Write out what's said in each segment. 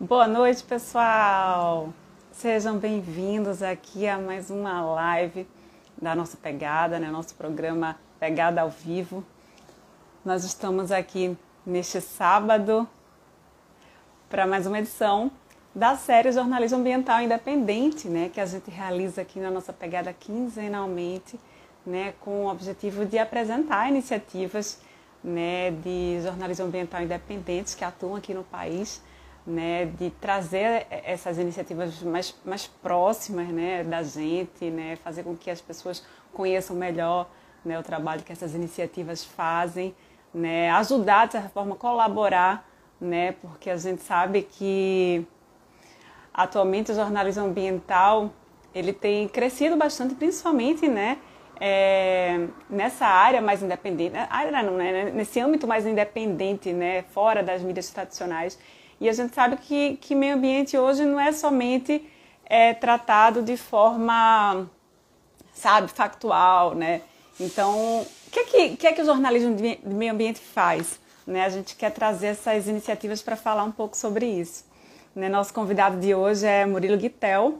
Boa noite, pessoal! Sejam bem-vindos aqui a mais uma live da nossa Pegada, né? Nosso programa Pegada ao Vivo. Nós estamos aqui neste sábado para mais uma edição da série Jornalismo Ambiental Independente, né? Que a gente realiza aqui na nossa Pegada quinzenalmente, né? Com o objetivo de apresentar iniciativas, né? De jornalismo ambiental independentes que atuam aqui no país, né, de trazer essas iniciativas mais próximas, né, da gente, né, fazer com que as pessoas conheçam melhor, né, o trabalho que essas iniciativas fazem, né, ajudar, de certa forma, colaborar, né, porque a gente sabe que atualmente o jornalismo ambiental ele tem crescido bastante, principalmente, né, nessa área mais independente, área não, né, nesse âmbito mais independente, né, fora das mídias tradicionais. E a gente sabe que meio ambiente hoje não é somente tratado de forma, sabe, factual, né? Então, o que é que o jornalismo de meio ambiente faz? Né? A gente quer trazer essas iniciativas para falar um pouco sobre isso. Né? Nosso convidado de hoje é Murilo Guitel,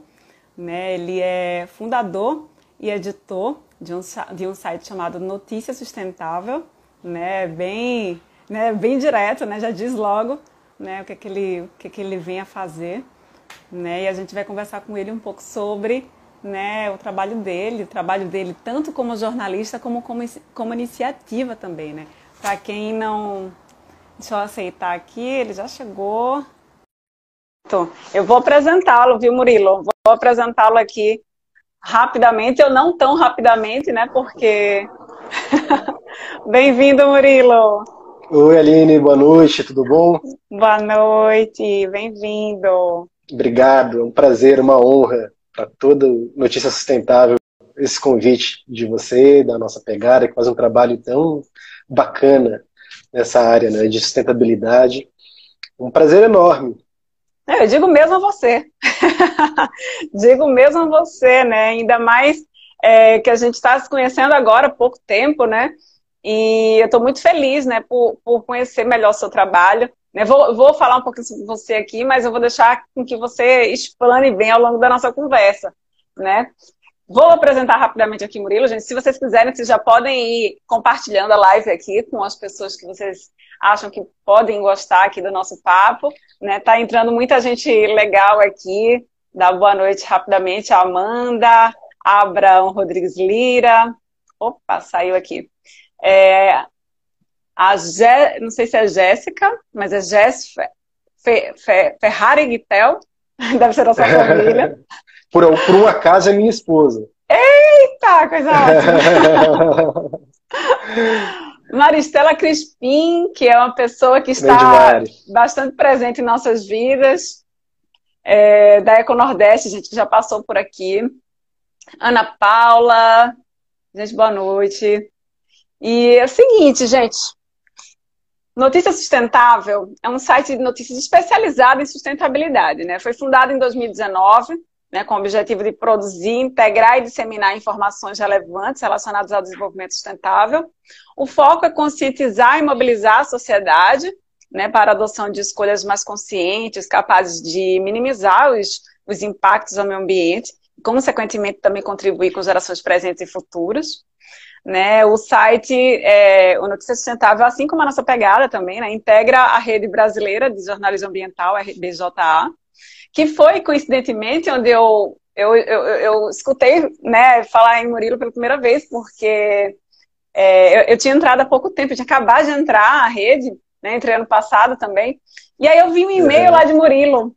né? Ele é fundador e editor de um site chamado Notícia Sustentável, né? Bem direto, né? Já diz logo, né, o que ele vem a fazer, né, e a gente vai conversar com ele um pouco sobre, né, o trabalho dele tanto como jornalista como iniciativa também, né. Para quem não... Deixa eu aceitar aqui, ele já chegou. Eu vou apresentá-lo, viu, Murilo? Vou apresentá-lo aqui rapidamente, ou não tão rapidamente, né, porque... Bem-vindo, Murilo! Oi, Aline, boa noite, tudo bom? Boa noite, bem-vindo. Obrigado, é um prazer, uma honra para toda Notícia Sustentável esse convite de você, da nossa Pegada, que faz um trabalho tão bacana nessa área, né, de sustentabilidade. Um prazer enorme. Eu digo mesmo a você. Digo mesmo a você, né? Ainda mais que a gente está se conhecendo agora há pouco tempo, né? E eu estou muito feliz, né, por conhecer melhor o seu trabalho. Né? Vou falar um pouquinho sobre você aqui, mas eu vou deixar com que você explane bem ao longo da nossa conversa, né? Vou apresentar rapidamente aqui, Murilo. Gente, se vocês quiserem, vocês já podem ir compartilhando a live aqui com as pessoas que vocês acham que podem gostar aqui do nosso papo, né? Tá entrando muita gente legal aqui. Dá boa noite rapidamente a Amanda, a Abraão Rodrigues Lira. Opa, saiu aqui. Não sei se é Jéssica, mas é Jéssica Ferrari Guitel, deve ser da sua família. Por um acaso é minha esposa. Eita, coisa ótima! Maristela Crispim, que é uma pessoa que está bastante presente em nossas vidas, da Econordeste, a gente já passou por aqui. Ana Paula, gente, boa noite. E é o seguinte, gente, Notícia Sustentável é um site de notícias especializado em sustentabilidade, né? Foi fundado em 2019, né, com o objetivo de produzir, integrar e disseminar informações relevantes relacionadas ao desenvolvimento sustentável. O foco é conscientizar e mobilizar a sociedade, né, para a adoção de escolhas mais conscientes, capazes de minimizar os impactos ao meio ambiente, e, consequentemente, também contribuir com gerações presentes e futuras. Né, o site, o Notícia Sustentável, assim como a nossa Pegada também, né, integra a Rede Brasileira de Jornalismo Ambiental, RBJA, que foi, coincidentemente, onde eu escutei, né, falar em Murilo pela primeira vez, porque eu tinha entrado há pouco tempo, eu tinha acabado de entrar na rede, né, entrei ano passado também, e aí eu vi um e-mail lá de Murilo,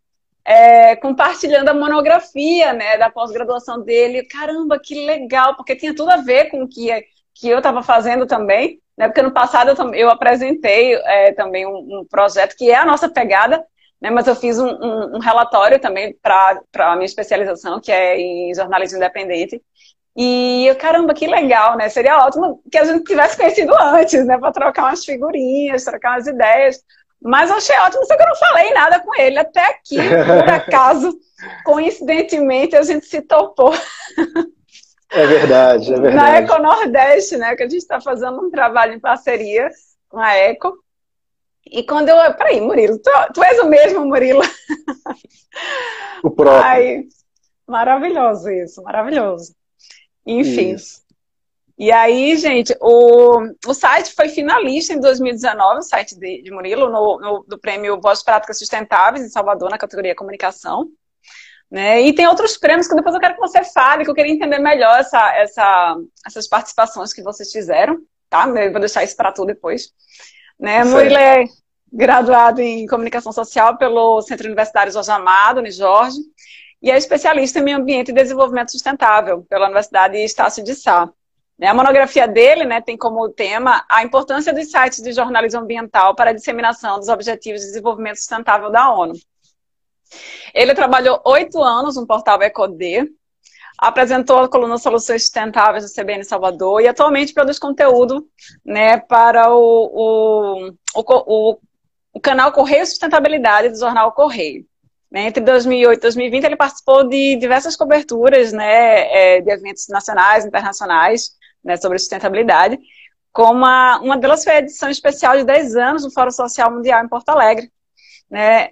compartilhando a monografia, né, da pós-graduação dele. Caramba, que legal, porque tinha tudo a ver com o que eu estava fazendo também, né, porque no passado eu apresentei também um projeto que é a nossa Pegada, né, mas eu fiz um relatório também para a minha especialização, que é em jornalismo independente. E caramba, que legal, né? Seria ótimo que a gente tivesse conhecido antes, né, para trocar umas figurinhas, trocar umas ideias. Mas eu achei ótimo, só que eu não falei nada com ele. Até aqui, por acaso, coincidentemente, a gente se topou. É verdade, é verdade. Na Econordeste, né? Que a gente está fazendo um trabalho em parceria com a Eco. E quando eu... Peraí, Murilo, tu és o mesmo, Murilo? O próprio. Ai, maravilhoso isso, maravilhoso. Enfim. Isso. E aí, gente, o site foi finalista em 2019, o site de Murilo, do prêmio Boas Práticas Sustentáveis em Salvador, na categoria Comunicação. Né? E tem outros prêmios que depois eu quero que você fale, que eu queria entender melhor essas participações que vocês fizeram, tá? Eu vou deixar isso para tu depois. Né? Murilo é graduado em Comunicação Social pelo Centro Universitário Jorge Amado, Unijorge, e é especialista em Meio Ambiente e Desenvolvimento Sustentável pela Universidade Estácio de Sá. A monografia dele, né, tem como tema a importância dos sites de jornalismo ambiental para a disseminação dos Objetivos de Desenvolvimento Sustentável da ONU. Ele trabalhou 8 anos no portal EcoD, apresentou a coluna Soluções Sustentáveis do CBN Salvador e atualmente produz conteúdo, né, para o canal Correio Sustentabilidade do jornal Correio. Entre 2008 e 2020 ele participou de diversas coberturas, né, de eventos nacionais e internacionais, né, sobre sustentabilidade, como uma delas foi a edição especial de 10 anos do Fórum Social Mundial em Porto Alegre. Né,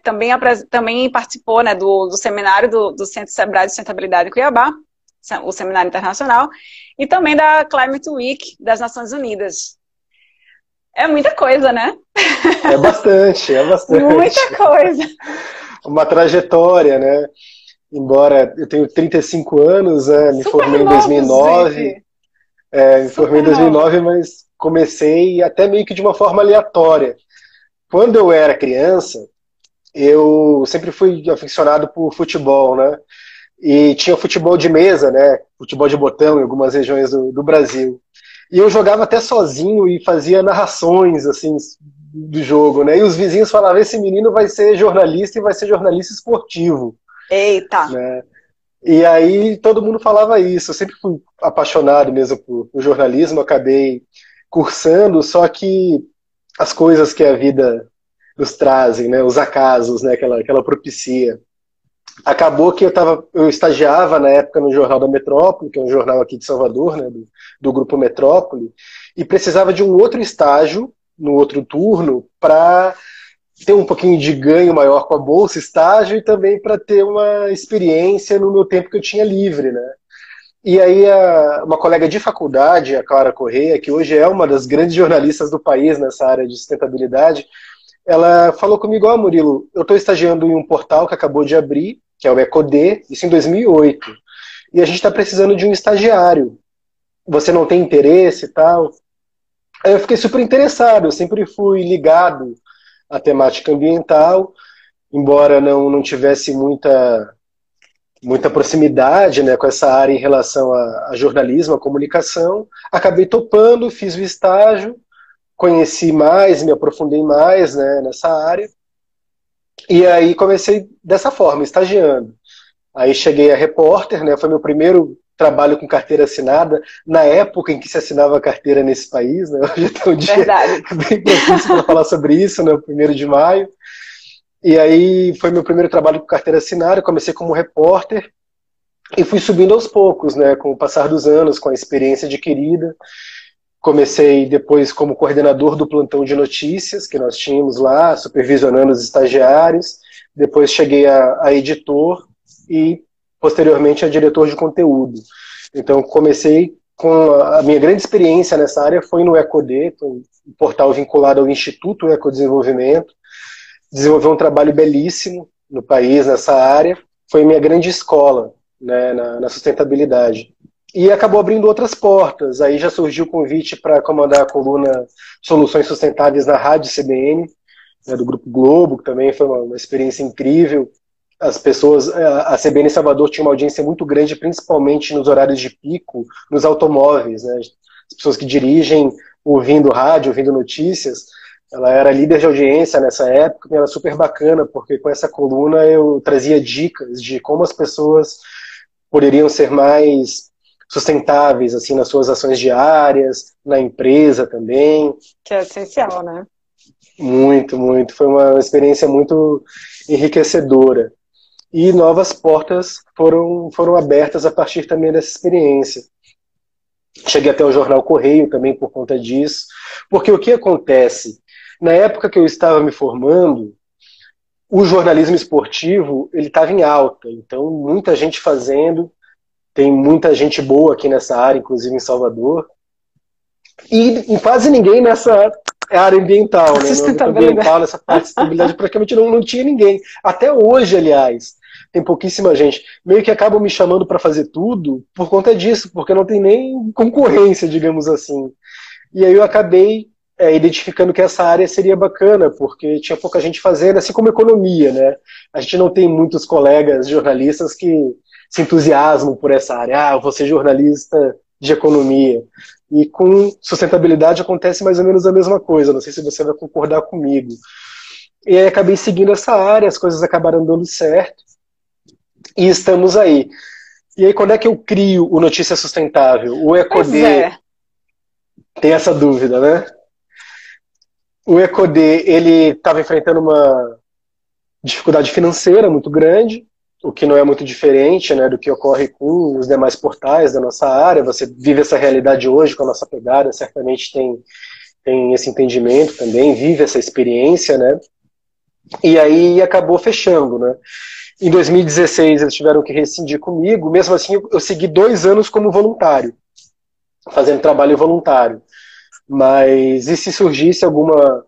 também participou, né, do seminário do Centro Sebrae de Sustentabilidade em Cuiabá, o seminário internacional, e também da Climate Week das Nações Unidas. É muita coisa, né? É bastante, é bastante. Muita coisa. Uma trajetória, né? Embora eu tenho 35 anos, me formei em 2009. Me formei em 2009, mas comecei até meio que de uma forma aleatória. Quando eu era criança, eu sempre fui aficionado por futebol, né? E tinha futebol de mesa, né? Futebol de botão em algumas regiões do Brasil. E eu jogava até sozinho e fazia narrações, assim, do jogo, né? E os vizinhos falavam, esse menino vai ser jornalista e vai ser jornalista esportivo. Eita! Né? E aí todo mundo falava isso. Eu sempre fui apaixonado mesmo por jornalismo, acabei cursando, só que as coisas que a vida nos trazem, né? Os acasos, né? que ela propicia. Acabou que eu estagiava na época no Jornal da Metrópole, que é um jornal aqui de Salvador, né? do Grupo Metrópole, e precisava de um outro estágio no outro turno para ter um pouquinho de ganho maior com a bolsa estágio e também para ter uma experiência no meu tempo que eu tinha livre, né? E aí uma colega de faculdade, a Clara Correia, que hoje é uma das grandes jornalistas do país nessa área de sustentabilidade, ela falou comigo, Murilo, eu estou estagiando em um portal que acabou de abrir, que é o EcoD, isso em 2008, e a gente está precisando de um estagiário. Você não tem interesse e tal? Aí eu fiquei super interessado, eu sempre fui ligado à temática ambiental, embora não tivesse muita proximidade, né, com essa área em relação a jornalismo, a comunicação. Acabei topando, fiz o estágio, conheci mais, me aprofundei mais, né, nessa área, e aí comecei dessa forma, estagiando. Aí cheguei a repórter, né, foi meu primeiro trabalho com carteira assinada, na época em que se assinava a carteira nesse país, né, hoje tem um dia bem propício para falar sobre isso, né, o 1º de maio, e aí foi meu primeiro trabalho com carteira assinada, comecei como repórter, e fui subindo aos poucos, né, com o passar dos anos, com a experiência adquirida. Comecei depois como coordenador do plantão de notícias, que nós tínhamos lá, supervisionando os estagiários, depois cheguei a editor, e posteriormente a diretor de conteúdo. Então comecei com a minha grande experiência nessa área foi no EcoD, um portal vinculado ao Instituto Ecodesenvolvimento. Desenvolveu um trabalho belíssimo no país nessa área, foi minha grande escola, né, na sustentabilidade. E acabou abrindo outras portas. Aí já surgiu o convite para comandar a coluna Soluções Sustentáveis na Rádio CBN, né, do Grupo Globo, que também foi uma experiência incrível. As pessoas, a CBN Salvador tinha uma audiência muito grande, principalmente nos horários de pico, nos automóveis, né? As pessoas que dirigem ouvindo rádio, ouvindo notícias. Ela era líder de audiência nessa época, e era super bacana, porque com essa coluna eu trazia dicas de como as pessoas poderiam ser mais sustentáveis, assim, nas suas ações diárias, na empresa também. Que é essencial, né? Muito, muito. Foi uma experiência muito enriquecedora. E novas portas foram abertas a partir também dessa experiência. Cheguei até o jornal Correio também por conta disso, porque o que acontece? Na época que eu estava me formando, o jornalismo esportivo ele estava em alta, então muita gente fazendo, tem muita gente boa aqui nessa área, inclusive em Salvador, e quase ninguém nessa área ambiental, né? No âmbito ambiental, nessa parte de sustentabilidade, praticamente não tinha ninguém. Até hoje, aliás, tem pouquíssima gente. Meio que acabam me chamando para fazer tudo por conta disso, porque não tem nem concorrência, digamos assim. E aí eu acabei identificando que essa área seria bacana, porque tinha pouca gente fazendo, assim como economia, né? A gente não tem muitos colegas jornalistas que se entusiasmam por essa área. Ah, eu vou ser jornalista de economia. E com sustentabilidade acontece mais ou menos a mesma coisa, não sei se você vai concordar comigo. E aí acabei seguindo essa área, as coisas acabaram dando certo, e estamos aí. E aí quando é que eu crio o Notícia Sustentável? O EcoD tem essa dúvida, né? O EcoD, ele estava enfrentando uma dificuldade financeira muito grande, o que não é muito diferente, né, do que ocorre com os demais portais da nossa área. Você vive essa realidade hoje com a nossa pegada, certamente tem esse entendimento também, vive essa experiência, né? E aí acabou fechando, né? Em 2016 eles tiveram que rescindir comigo, mesmo assim eu segui 2 anos como voluntário, fazendo trabalho voluntário. Mas e se surgisse alguma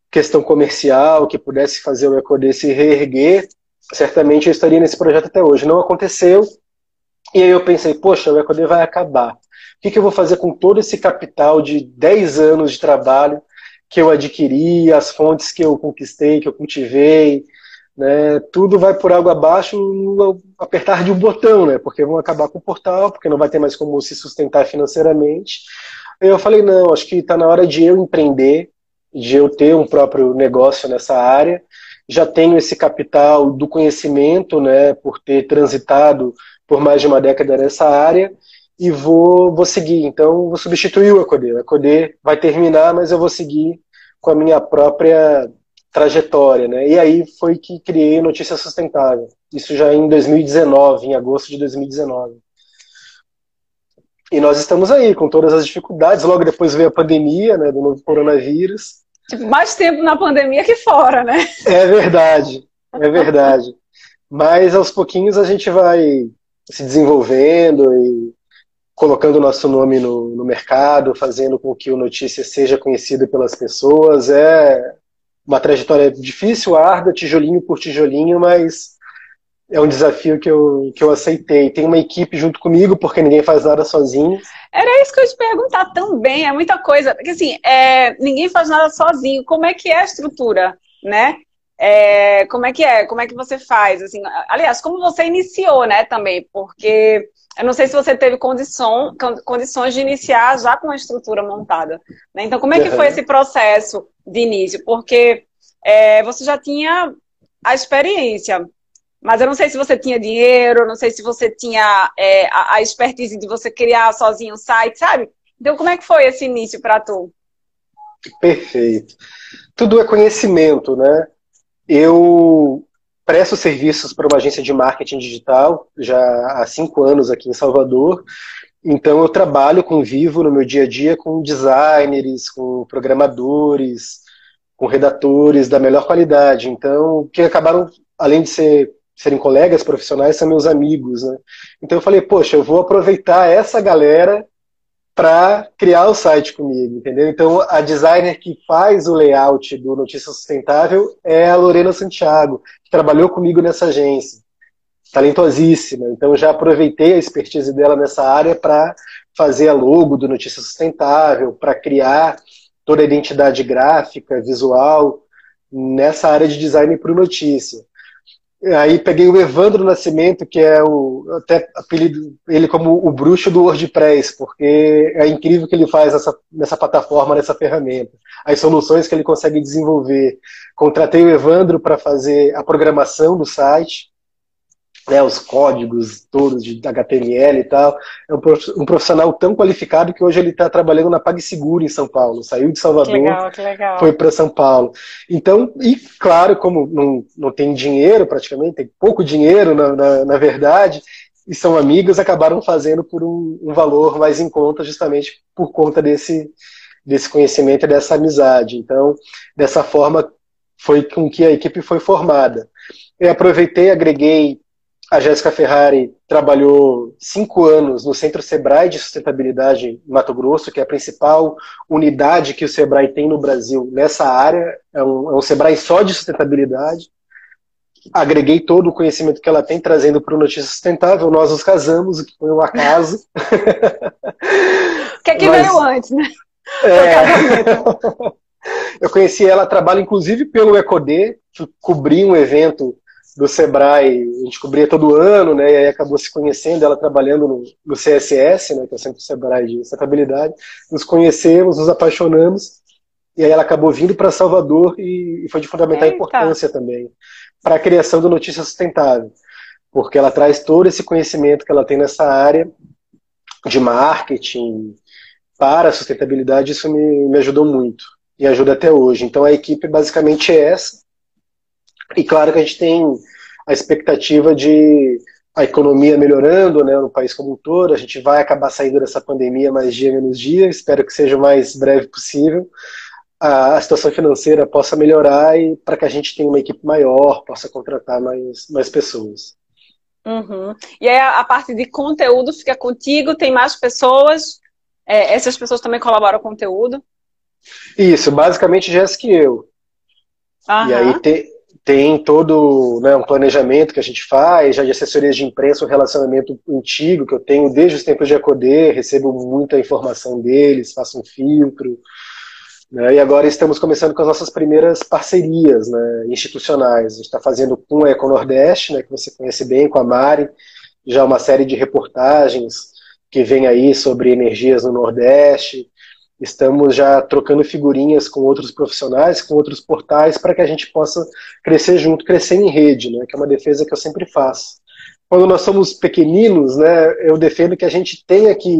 questão comercial que pudesse fazer o EcoD se reerguer, certamente eu estaria nesse projeto até hoje. Não aconteceu, e aí eu pensei, poxa, o EcoD vai acabar. O que eu vou fazer com todo esse capital de 10 anos de trabalho que eu adquiri, as fontes que eu conquistei, que eu cultivei, né? Tudo vai por água abaixo no apertar de um botão, né? Porque vão acabar com o portal, porque não vai ter mais como se sustentar financeiramente. Aí eu falei, não, acho que está na hora de eu empreender, de eu ter um próprio negócio nessa área. Já tenho esse capital do conhecimento, né, por ter transitado por mais de uma década nessa área, e vou seguir. Então, vou substituir o EcoD. O EcoD vai terminar, mas eu vou seguir com a minha própria trajetória, né? E aí foi que criei Notícia Sustentável. Isso já em 2019, em agosto de 2019. E nós estamos aí, com todas as dificuldades. Logo depois veio a pandemia, né, do novo coronavírus. Tipo, mais tempo na pandemia que fora, né? É verdade, é verdade. Mas aos pouquinhos a gente vai se desenvolvendo e colocando o nosso nome no mercado, fazendo com que o Notícia seja conhecido pelas pessoas. É uma trajetória difícil, árdua, tijolinho por tijolinho, mas é um desafio que eu aceitei. Tem uma equipe junto comigo, porque ninguém faz nada sozinho. Era isso que eu ia te perguntar também, é muita coisa. Porque assim, ninguém faz nada sozinho. Como é que é a estrutura, né? Como é que é? Como é que você faz? Assim, aliás, como você iniciou, né, também? Porque eu não sei se você teve condições de iniciar já com a estrutura montada, né? Então, como é que foi esse processo de início? Porque você já tinha a experiência, mas eu não sei se você tinha dinheiro, eu não sei se você tinha a expertise de você criar sozinho o site, sabe? Então, como é que foi esse início para tu? Perfeito. Tudo é conhecimento, né? Eu presto serviços para uma agência de marketing digital já há 5 anos aqui em Salvador. Então eu trabalho vivo no meu dia a dia com designers, com programadores, com redatores da melhor qualidade. Então, que acabaram, além de serem colegas profissionais, são meus amigos, né? Então eu falei, poxa, eu vou aproveitar essa galera para criar o site comigo, entendeu? Então, a designer que faz o layout do Notícia Sustentável é a Lorena Santiago, que trabalhou comigo nessa agência. Talentosíssima. Então, já aproveitei a expertise dela nessa área para fazer a logo do Notícia Sustentável, para criar toda a identidade gráfica, visual, nessa área de design para o Notícia. Aí peguei o Evandro Nascimento, que é até apelido ele como o bruxo do WordPress, porque é incrível o que ele faz nessa plataforma, nessa ferramenta. As soluções que ele consegue desenvolver. Contratei o Evandro para fazer a programação do site, né, os códigos todos de HTML e tal. É um profissional tão qualificado que hoje ele está trabalhando na PagSeguro em São Paulo. Saiu de Salvador, que legal. Foi para São Paulo. Então, e claro, como não tem dinheiro praticamente, tem pouco dinheiro na verdade, e são amigos, acabaram fazendo por um valor mais em conta, justamente por conta desse desse conhecimento e dessa amizade. Então, dessa forma, foi com que a equipe foi formada. Eu aproveitei, agreguei. A Jéssica Ferrari trabalhou 5 anos no Centro Sebrae de Sustentabilidade em Mato Grosso, que é a principal unidade que o Sebrae tem no Brasil nessa área. É um Sebrae só de sustentabilidade. Agreguei todo o conhecimento que ela tem, trazendo para o Notícia Sustentável. Nós nos casamos, o que foi um acaso. O que é que veio antes, né? Eu conheci ela, trabalha inclusive pelo EcoD, cobri um evento do Sebrae, a gente cobria todo ano, né, e aí acabou se conhecendo, ela trabalhando no CSS, né, que é o Centro Sebrae de Sustentabilidade, nos conhecemos, nos apaixonamos, e aí ela acabou vindo para Salvador e foi de fundamental importância também para a criação do Notícia Sustentável, porque ela traz todo esse conhecimento que ela tem nessa área de marketing para a sustentabilidade, isso me ajudou muito, e ajuda até hoje. Então a equipe basicamente é essa. E claro que a gente tem a expectativa de a economia melhorando, né, no país como um todo. A gente vai acabar saindo dessa pandemia mais dia menos dia, espero que seja o mais breve possível. A situação financeira possa melhorar e para que a gente tenha uma equipe maior, possa contratar mais pessoas. Uhum. E aí a parte de conteúdo fica contigo, tem mais pessoas, essas pessoas também colaboram com conteúdo? Isso, basicamente Jéssica e eu. Uhum. E aí tem todo, né, um planejamento que a gente faz, já de assessorias de imprensa, um relacionamento antigo que eu tenho desde os tempos de EcoD, recebo muita informação deles, faço um filtro, né, e agora estamos começando com as nossas primeiras parcerias, né, institucionais. A gente está fazendo com a EcoNordeste, né, que você conhece bem, com a Mari, já uma série de reportagens que vem aí sobre energias no Nordeste. Estamos já trocando figurinhas com outros profissionais, com outros portais, para que a gente possa crescer junto, crescer em rede, né, que é uma defesa que eu sempre faço. Quando nós somos pequeninos, né, eu defendo que a gente tenha que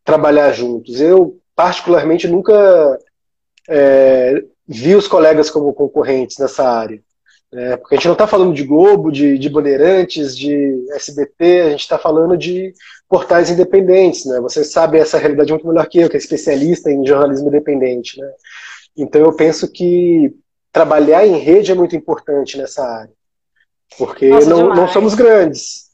trabalhar juntos. Eu, particularmente, nunca vi os colegas como concorrentes nessa área. Porque a gente não está falando de Globo, de Bandeirantes, de SBT, a gente está falando de portais independentes, né? Você sabe essa realidade muito melhor que eu, que é especialista em jornalismo independente, né? Então eu penso que trabalhar em rede é muito importante nessa área, porque não somos grandes,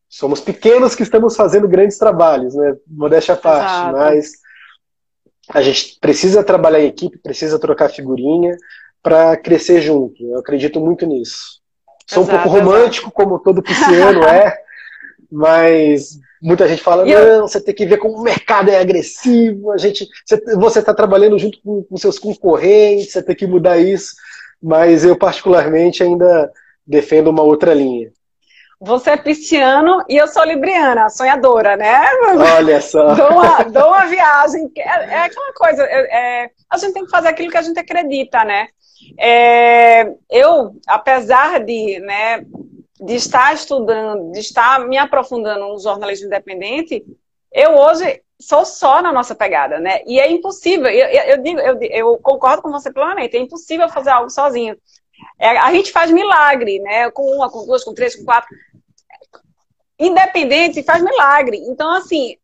somos pequenos que estamos fazendo grandes trabalhos, né? Modéstia à parte. Exato. Mas a gente precisa trabalhar em equipe, precisa trocar figurinha para crescer junto. Eu acredito muito nisso. Sou um pouco romântico, como todo pisciano mas muita gente fala, não, você tem que ver como o mercado é agressivo, você está trabalhando junto com seus concorrentes, você tem que mudar isso, mas eu particularmente ainda defendo uma outra linha. Você é pisciano e eu sou libriana, sonhadora, né? Olha só. Dou uma viagem. É aquela coisa, a gente tem que fazer aquilo que a gente acredita, né? Eu, apesar de estar estudando, de estar me aprofundando no jornalismo independente, eu hoje sou só na nossa pegada, né? E é impossível, eu concordo com você plenamente, é impossível fazer algo sozinho. A gente faz milagre, né? Com uma, com duas, com três, com quatro. Independente faz milagre. Então, assim,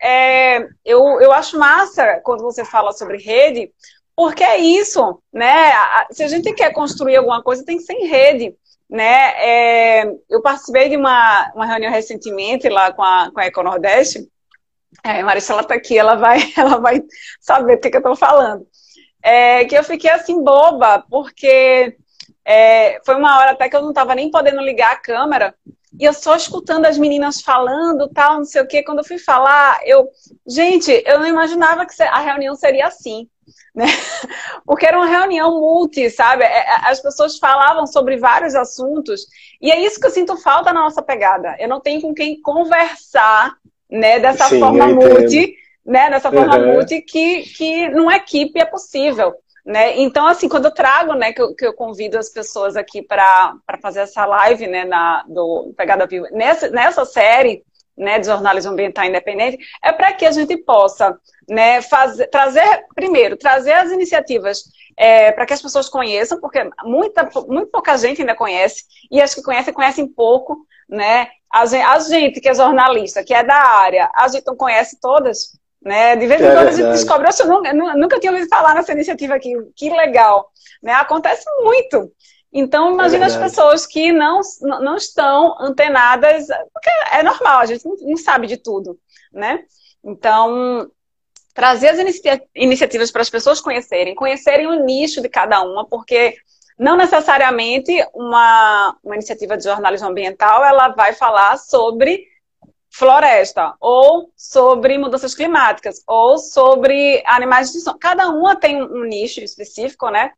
eu acho massa quando você fala sobre rede, porque é isso, né? Se a gente quer construir alguma coisa, tem que ser em rede, né? Eu participei de uma reunião recentemente lá com a EcoNordeste. A Maricela está aqui, ela vai saber do que eu estou falando. Que eu fiquei assim boba, porque foi uma hora até que eu não estava nem podendo ligar a câmera, e eu só escutando as meninas falando, tal, não sei o quê. Quando eu fui falar, gente, eu não imaginava que a reunião seria assim, né? Porque era uma reunião multi, sabe? As pessoas falavam sobre vários assuntos, e é isso que eu sinto falta na nossa pegada. Eu não tenho com quem conversar, né, dessa forma multi, né, dessa forma multi que numa equipe é possível. Né? Então, assim, quando eu trago, né, que eu convido as pessoas aqui para fazer essa live, né, do Pegada Viva, nessa série, né, de jornalismo ambiental independente, é para que a gente possa, né, trazer as iniciativas para que as pessoas conheçam, porque muito pouca gente ainda conhece, e as que conhecem pouco, né? A gente que é jornalista, que é da área, a gente não conhece todas, né? De vez em quando a gente descobre, eu nunca tinha ouvido falar nessa iniciativa aqui, que legal, né? Acontece muito. Então, imagina as pessoas que não estão antenadas, porque é normal, a gente não sabe de tudo, né? Então, trazer as iniciativas para as pessoas conhecerem o nicho de cada uma, porque não necessariamente uma iniciativa de jornalismo ambiental, ela vai falar sobre floresta, ou sobre mudanças climáticas, ou sobre animais de extinção. Cada uma tem um nicho específico, né?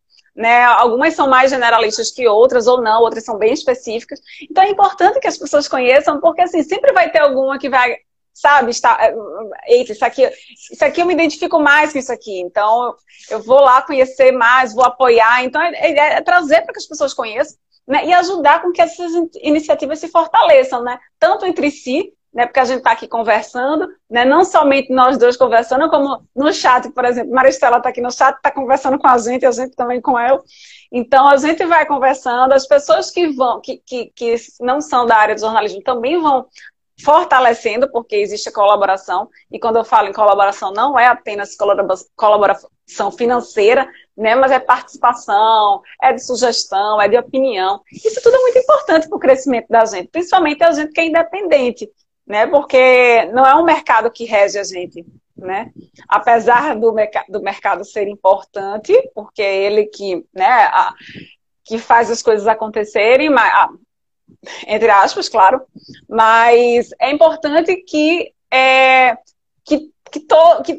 Algumas são mais generalistas que outras, ou não, outras são bem específicas. Então é importante que as pessoas conheçam, porque assim, sempre vai ter alguma que vai, sabe, eita, isso aqui eu me identifico mais com isso aqui, então eu vou lá conhecer mais, vou apoiar. Então é trazer para que as pessoas conheçam, né? E ajudar com que essas iniciativas se fortaleçam, né? Tanto entre si, né, porque a gente está aqui conversando, né, não somente nós dois conversando, como no chat, por exemplo, Maristela está aqui no chat, está conversando com a gente também com ela. Então, a gente vai conversando, as pessoas que não são da área de jornalismo também vão fortalecendo, porque existe a colaboração, e quando eu falo em colaboração, não é apenas colaboração financeira, né, mas é participação, é de sugestão, é de opinião. Isso tudo é muito importante para o crescimento da gente, principalmente a gente que é independente, né? Porque não é um mercado que rege a gente, né? Apesar do mercado ser importante, porque é ele que, né, que faz as coisas acontecerem, entre aspas, claro, mas é importante que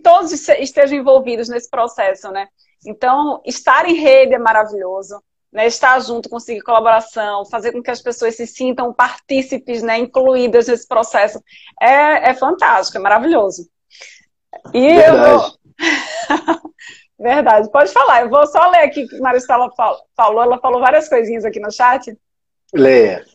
todos estejam envolvidos nesse processo, né? Então, estar em rede é maravilhoso. Né, estar junto, conseguir colaboração, fazer com que as pessoas se sintam partícipes, né, incluídas nesse processo, é fantástico, é maravilhoso. E verdade. Verdade, pode falar, eu vou só ler aqui o que Maristela falou, ela falou várias coisinhas aqui no chat. Leia.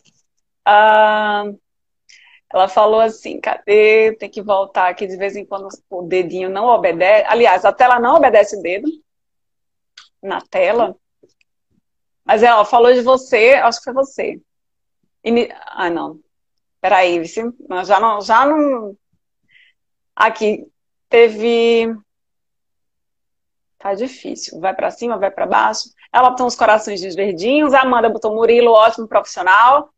Ela falou assim, cadê? Tem que voltar aqui de vez em quando o dedinho não obedece, aliás, a tela não obedece o dedo na tela. Mas ela falou de você, acho que foi você. Não. Peraí, já não. Aqui, teve. Tá difícil. Vai pra cima, vai pra baixo. Ela botou uns corações verdinhos. A Amanda botou Murilo, ótimo profissional.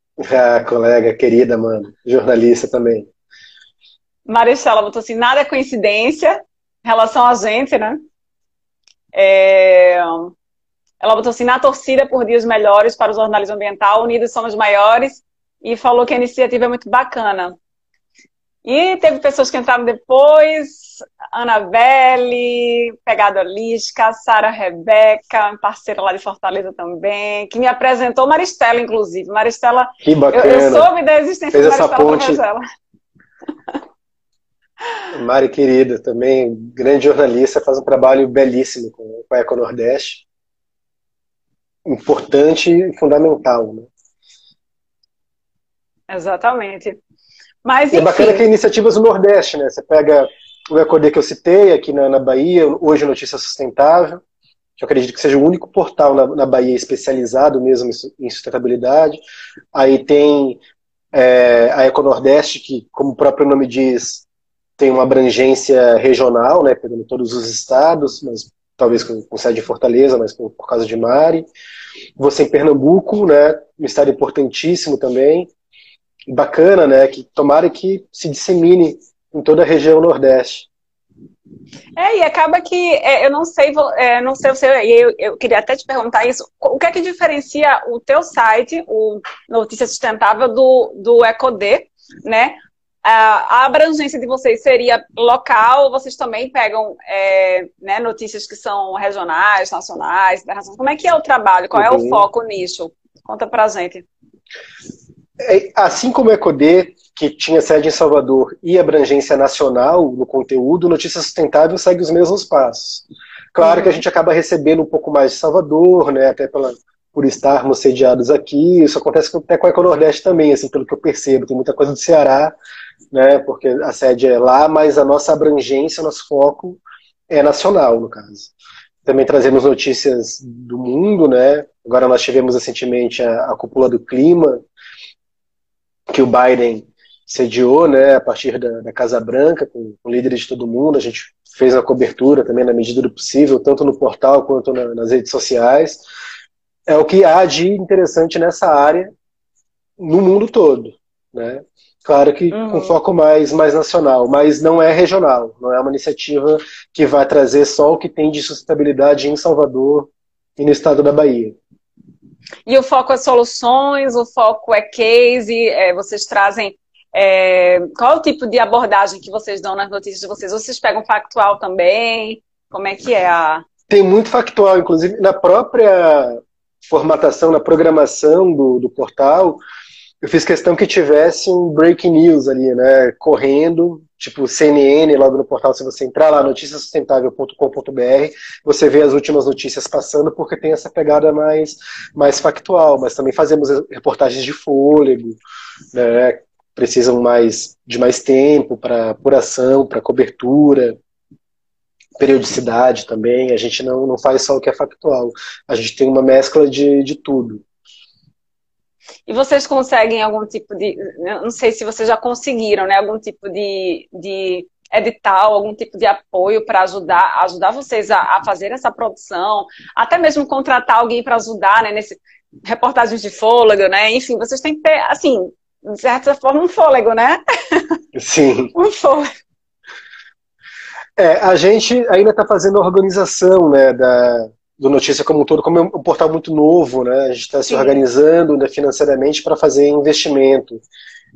Colega, querida, mano. Jornalista também. Maristela botou assim, nada é coincidência em relação a gente, né? Ela botou assim, na torcida por dias melhores para o jornalismo ambiental, unidos somos maiores, e falou que a iniciativa é muito bacana. E teve pessoas que entraram depois, Anabelle, Pegada Holística, Sara Rebeca, parceira lá de Fortaleza também, que me apresentou Maristela, inclusive. Maristela, que bacana. Eu soube da existência de Maristela através dela. Mari, querida, também grande jornalista, faz um trabalho belíssimo com a Eco Nordeste. Importante e fundamental, né? Exatamente. Mas, é bacana que iniciativas do Nordeste, né? Você pega o EcoD que eu citei aqui na Bahia, hoje Notícia Sustentável, que eu acredito que seja o único portal na Bahia especializado mesmo em sustentabilidade. Aí tem a Eco Nordeste, que, como o próprio nome diz, tem uma abrangência regional, né? Pegando todos os estados, mas talvez com sede em Fortaleza, mas por causa de Mari. Você em Pernambuco, né, um estado importantíssimo também, bacana, né, que tomara que se dissemine em toda a região Nordeste. E acaba que, eu não sei eu queria até te perguntar isso, o que é que diferencia o teu site, o Notícia Sustentável, do EcoD, né? A abrangência de vocês seria local, ou vocês também pegam né, notícias que são regionais, nacionais, internacionais? Como é que é o trabalho? Qual é o foco, o nicho? Conta pra gente. Assim como o EcoD, que tinha sede em Salvador e abrangência nacional no conteúdo, Notícia Sustentável segue os mesmos passos. Claro que a gente acaba recebendo um pouco mais de Salvador, né, até por estarmos sediados aqui. Isso acontece até com a Eco Nordeste também, assim, pelo que eu percebo. Tem muita coisa do Ceará, né, porque a sede é lá, mas a nossa abrangência, nosso foco é nacional, no caso. Também trazemos notícias do mundo, né? Agora nós tivemos recentemente a cúpula do clima, que o Biden sediou, né, a partir da Casa Branca, com líderes de todo mundo. A gente fez a cobertura também na medida do possível, tanto no portal quanto nas redes sociais. É o que há de interessante nessa área no mundo todo, né? Claro que com foco mais nacional, mas não é regional, não é uma iniciativa que vai trazer só o que tem de sustentabilidade em Salvador e no estado da Bahia. E o foco é soluções, o foco é case, vocês trazem... qual é o tipo de abordagem que vocês dão nas notícias de vocês? Vocês pegam factual também? Como é que é a... Tem muito factual, inclusive na própria formatação, na programação do portal, eu fiz questão que tivesse um breaking news ali, né, correndo, tipo CNN, logo no portal, se você entrar lá, noticiasustentável.com.br, você vê as últimas notícias passando, porque tem essa pegada mais factual, mas também fazemos reportagens de fôlego, né, precisam de mais tempo para apuração, para cobertura, periodicidade também. A gente não faz só o que é factual, a gente tem uma mescla de tudo. E vocês conseguem algum tipo de... Não sei se vocês já conseguiram, né? Algum tipo de edital, algum tipo de apoio para ajudar vocês a fazer essa produção, até mesmo contratar alguém para ajudar, né? Nesse reportagens de fôlego, né? Enfim, vocês têm que ter, assim, de certa forma, um fôlego, né? Sim. Um fôlego. A gente ainda está fazendo a organização, né, do Notícia como um todo, como é um portal muito novo, né, a gente está se organizando, né, financeiramente para fazer investimento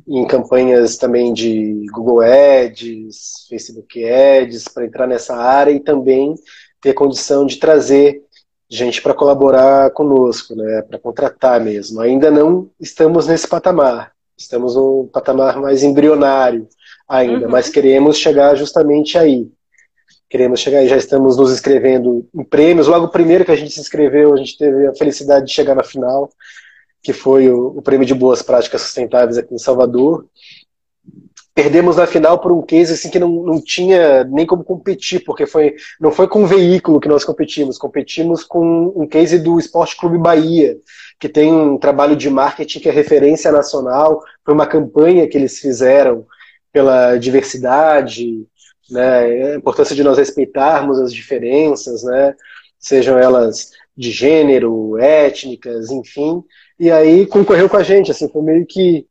em campanhas também de Google Ads, Facebook Ads, para entrar nessa área e também ter condição de trazer gente para colaborar conosco, né, para contratar mesmo. Ainda não estamos nesse patamar, estamos num patamar mais embrionário ainda, mas queremos chegar justamente aí. Queremos chegar aí, já estamos nos inscrevendo em prêmios. Logo o primeiro que a gente se inscreveu, a gente teve a felicidade de chegar na final, que foi o Prêmio de Boas Práticas Sustentáveis aqui em Salvador. Perdemos na final por um case assim, que não tinha nem como competir, porque não foi com um veículo que nós competimos com um case do Esporte Clube Bahia, que tem um trabalho de marketing que é referência nacional. Foi uma campanha que eles fizeram pela diversidade, né, a importância de nós respeitarmos as diferenças, né, sejam elas de gênero, étnicas, enfim, e aí concorreu com a gente, assim, foi meio que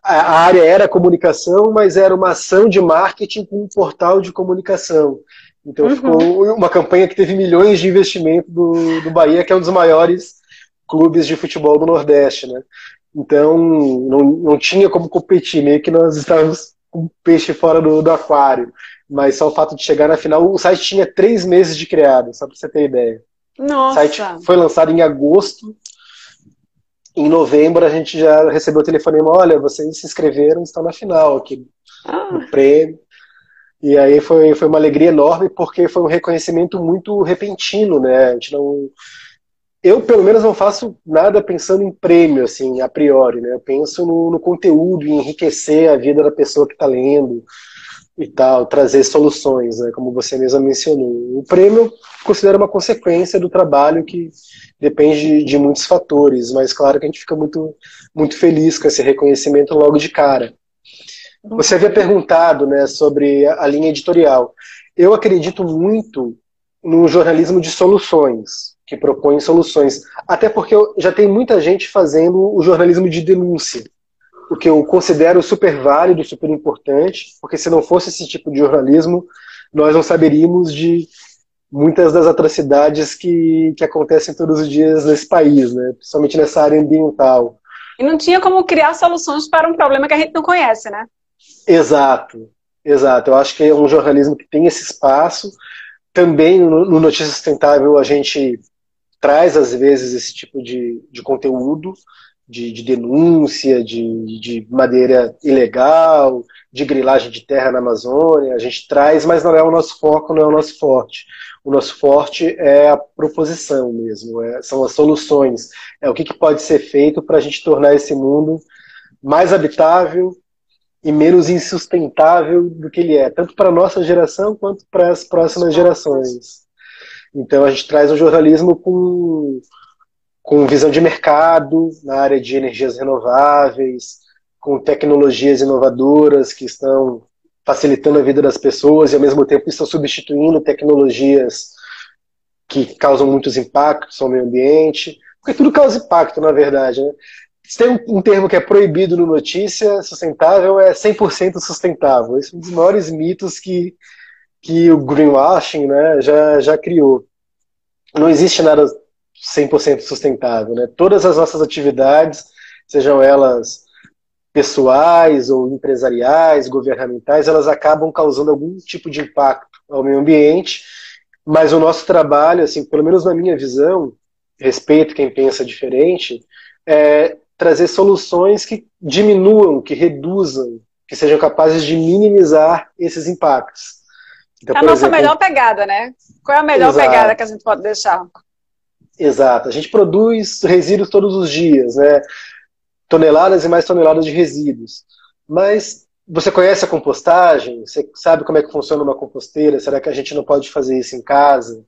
a área era comunicação, mas era uma ação de marketing com um portal de comunicação. Então ficou uma campanha que teve milhões de investimento do Bahia, que é um dos maiores clubes de futebol do Nordeste, né? Então não tinha como competir, meio que nós estávamos com peixe fora do aquário. Mas só o fato de chegar na final, o site tinha 3 meses de criado, só para você ter ideia. Nossa. O site foi lançado em agosto. Em novembro a gente já recebeu o telefonema: olha, vocês se inscreveram, estão na final aqui no prêmio. E aí foi uma alegria enorme, porque foi um reconhecimento muito repentino, né? A gente eu, pelo menos, não faço nada pensando em prêmio, assim, a priori, né? Eu penso no conteúdo, em enriquecer a vida da pessoa que está lendo e tal, trazer soluções, né? Como você mesma mencionou. O prêmio eu considero uma consequência do trabalho que depende de muitos fatores, mas claro que a gente fica muito, muito feliz com esse reconhecimento logo de cara. Você havia perguntado, né, sobre a linha editorial. Eu acredito muito no jornalismo de soluções, que propõe soluções. Até porque já tem muita gente fazendo o jornalismo de denúncia, o que eu considero super válido, super importante, porque se não fosse esse tipo de jornalismo, nós não saberíamos de muitas das atrocidades que acontecem todos os dias nesse país, né? Principalmente nessa área ambiental. E não tinha como criar soluções para um problema que a gente não conhece, né? Exato. Eu acho que é um jornalismo que tem esse espaço. Também no Notícia Sustentável a gente traz, às vezes, esse tipo de conteúdo, de denúncia, de madeira ilegal, de grilagem de terra na Amazônia. A gente traz, mas não é o nosso foco, não é o nosso forte. O nosso forte é a proposição mesmo, são as soluções. É o que pode ser feito para a gente tornar esse mundo mais habitável e menos insustentável do que ele é, tanto para a nossa geração quanto para as próximas gerações. Então a gente traz um jornalismo com visão de mercado, na área de energias renováveis, com tecnologias inovadoras que estão facilitando a vida das pessoas e, ao mesmo tempo, estão substituindo tecnologias que causam muitos impactos ao meio ambiente. Porque tudo causa impacto, na verdade, né? Tem um termo que é proibido no Notícia Sustentável, é 100% sustentável. Esse é um dos maiores mitos que o greenwashing, né, já criou. Não existe nada 100% sustentável, né? Todas as nossas atividades, sejam elas pessoais ou empresariais, governamentais, elas acabam causando algum tipo de impacto ao meio ambiente, mas o nosso trabalho, assim, pelo menos na minha visão, respeito quem pensa diferente, é trazer soluções que diminuam, que reduzam, que sejam capazes de minimizar esses impactos. Então, a nossa melhor pegada, né? Qual é a melhor pegada que a gente pode deixar? Exato. A gente produz resíduos todos os dias, né? Toneladas e mais toneladas de resíduos. Mas você conhece a compostagem? Você sabe como é que funciona uma composteira? Será que a gente não pode fazer isso em casa?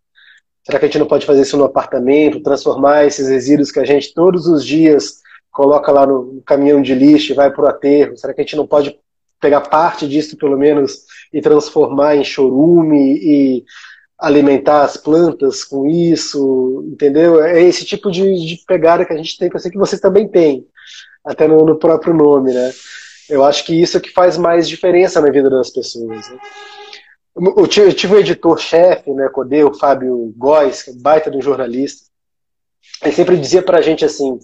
Será que a gente não pode fazer isso no apartamento? Transformar esses resíduos que a gente todos os dias coloca lá no caminhão de lixo e vai para o aterro? Será que a gente não pode pegar parte disso, pelo menos, e transformar em chorume e alimentar as plantas com isso, entendeu? É esse tipo de pegada que a gente tem, que eu sei que você também tem, até no próprio nome, né? Eu acho que isso é que faz mais diferença na vida das pessoas, né? Eu tive um editor-chefe, né, Codê, o Fábio Góes, que é baita de um jornalista. Ele sempre dizia pra gente assim,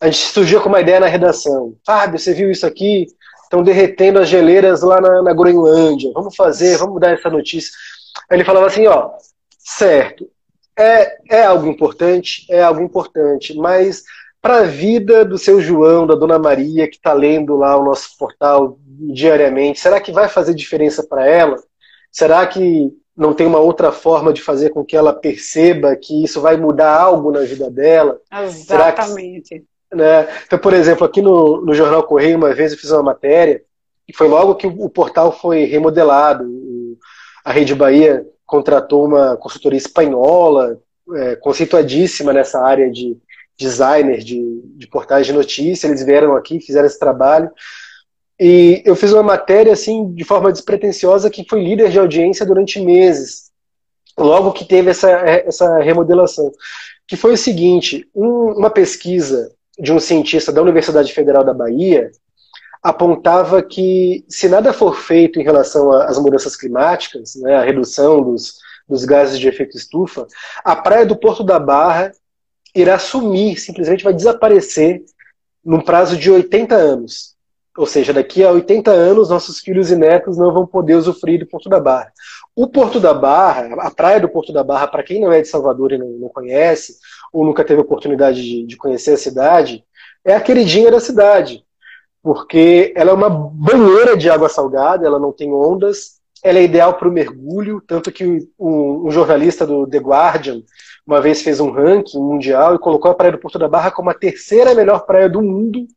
a gente surgia com uma ideia na redação. Fábio, você viu isso aqui? Estão derretendo as geleiras lá na Groenlândia. Vamos dar essa notícia. Aí ele falava assim, ó, certo, é algo importante, mas para a vida do seu João, da Dona Maria, que está lendo lá o nosso portal diariamente, será que vai fazer diferença para ela? Será que não tem uma outra forma de fazer com que ela perceba que isso vai mudar algo na vida dela? Exatamente. Né? Então, por exemplo, aqui no Jornal Correio, uma vez eu fiz uma matéria, e foi logo que o portal foi remodelado. A Rede Bahia contratou uma consultoria espanhola, conceituadíssima nessa área de designer de portais de notícia. Eles vieram aqui, fizeram esse trabalho. E eu fiz uma matéria assim, de forma despretensiosa, que foi líder de audiência durante meses, logo que teve essa remodelação. Que foi o seguinte, uma pesquisa de um cientista da Universidade Federal da Bahia apontava que, se nada for feito em relação às mudanças climáticas, né, a redução dos gases de efeito estufa, a praia do Porto da Barra irá sumir, simplesmente vai desaparecer num prazo de 80 anos. Ou seja, daqui a 80 anos, nossos filhos e netos não vão poder usufruir do Porto da Barra. O Porto da Barra, a praia do Porto da Barra, para quem não é de Salvador e não conhece, ou nunca teve a oportunidade de conhecer a cidade, é a queridinha da cidade. Porque ela é uma banheira de água salgada, ela não tem ondas, ela é ideal para o mergulho, tanto que um jornalista do The Guardian uma vez fez um ranking mundial e colocou a praia do Porto da Barra como a terceira melhor praia do mundo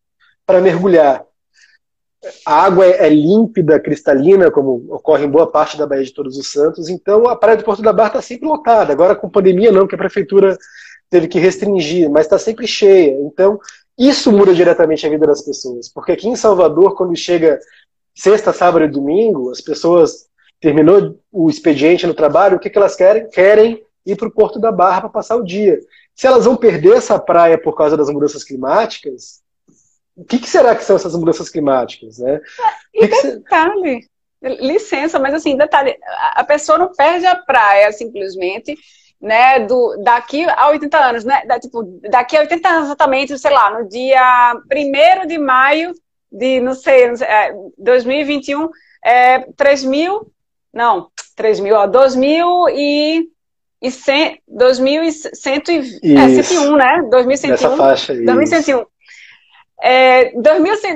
para mergulhar. A água é límpida, cristalina, como ocorre em boa parte da Baía de Todos os Santos, então a praia do Porto da Barra está sempre lotada. Agora com pandemia não, que a prefeitura teve que restringir, mas está sempre cheia. Então isso muda diretamente a vida das pessoas, porque aqui em Salvador, quando chega sexta, sábado e domingo, as pessoas terminou o expediente no trabalho, o que elas querem? Querem ir para o Porto da Barra para passar o dia. Se elas vão perder essa praia por causa das mudanças climáticas, o que será que são essas mudanças climáticas, né? E detalhe, licença, mas assim, detalhe, a pessoa não perde a praia simplesmente, né, daqui a 80 anos, né, daqui a 80 anos exatamente, sei lá, no dia 1º de maio de, não sei 2021, 2101, né, 2101, nessa faixa aí. 2101.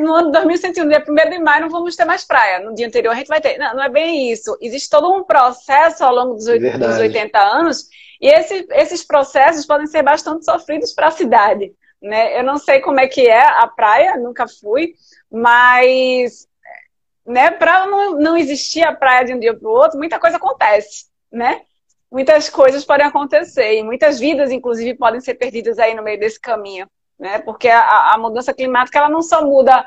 No ano 2101, dia 1º de maio, não vamos ter mais praia. No dia anterior a gente vai ter. Não, não é bem isso. Existe todo um processo ao longo dos 80 anos, e esses processos podem ser bastante sofridos para a cidade, né? Eu não sei como é que é a praia, nunca fui, mas, né, para não existir a praia de um dia para o outro, muita coisa acontece, né? Muitas coisas podem acontecer, e muitas vidas, inclusive, podem ser perdidas aí no meio desse caminho. Né? Porque a mudança climática ela não só muda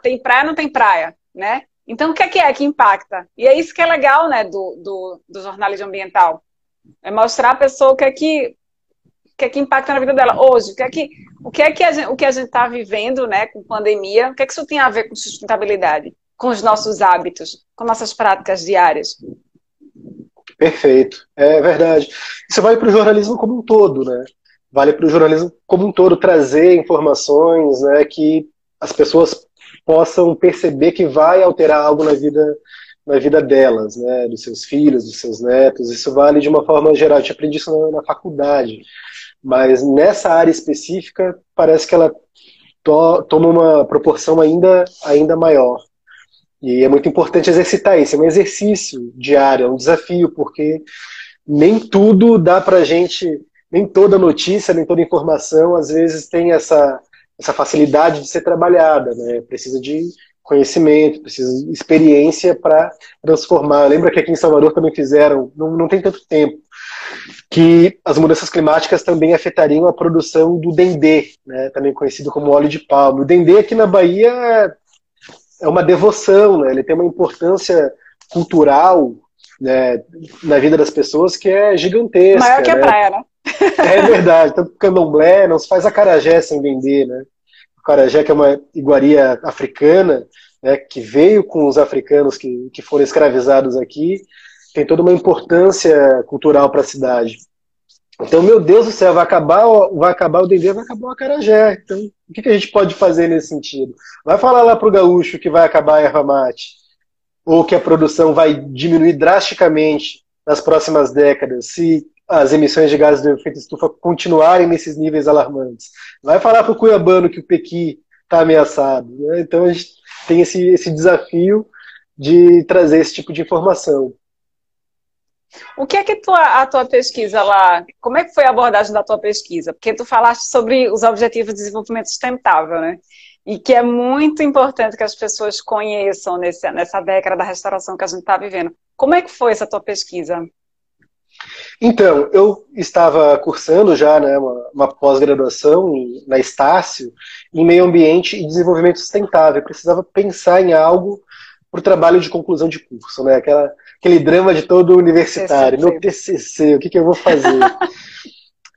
tem praia, não tem praia, né? Então, o que é que impacta? E é isso que é legal, né, do jornalismo ambiental. É mostrar a pessoa o que é que impacta na vida dela hoje, o que a gente está vivendo, né, com pandemia, o que é que isso tem a ver com sustentabilidade, com os nossos hábitos, com nossas práticas diárias. Perfeito, é verdade. Isso vale para o jornalismo como um todo, né? Vale para o jornalismo como um todo trazer informações, né, que as pessoas possam perceber que vai alterar algo na vida delas, né, dos seus filhos, dos seus netos. Isso vale de uma forma geral. Eu aprendi isso na faculdade, mas nessa área específica parece que ela toma uma proporção ainda maior. E é muito importante exercitar isso. É um exercício diário, é um desafio, porque nem tudo dá pra gente, nem toda notícia, nem toda informação, às vezes tem essa facilidade de ser trabalhada, né? Precisa de conhecimento, precisa de experiência para transformar. Lembra que aqui em Salvador também fizeram, não tem tanto tempo, que as mudanças climáticas também afetariam a produção do dendê, né? Também conhecido como óleo de palma. O dendê aqui na Bahia é uma devoção, né? Ele tem uma importância cultural, né, na vida das pessoas que é gigantesca. Maior que a né? praia, né? É verdade, tanto que o candomblé não se faz acarajé sem dendê, né? O acarajé, que é uma iguaria africana, né, que veio com os africanos que foram escravizados aqui, tem toda uma importância cultural para a cidade. Então, meu Deus do céu, vai acabar o dendê, vai acabar o acarajé. Então, o que a gente pode fazer nesse sentido? Vai falar lá pro gaúcho que vai acabar a erva mate, ou que a produção vai diminuir drasticamente nas próximas décadas, se as emissões de gases de efeito estufa continuarem nesses níveis alarmantes. Vai falar pro cuiabano que o pequi está ameaçado. Né? Então, a gente tem esse desafio de trazer esse tipo de informação. O que é que a tua pesquisa lá, como é que foi a abordagem da tua pesquisa? Porque tu falaste sobre os Objetivos de Desenvolvimento Sustentável, né? E que é muito importante que as pessoas conheçam nessa década da restauração que a gente está vivendo. Como é que foi essa tua pesquisa? Então, eu estava cursando já, né, uma pós-graduação na Estácio em Meio Ambiente e Desenvolvimento Sustentável. Eu precisava pensar em algo para o trabalho de conclusão de curso, né? Aquele drama de todo universitário. Meu TCC, o que eu vou fazer?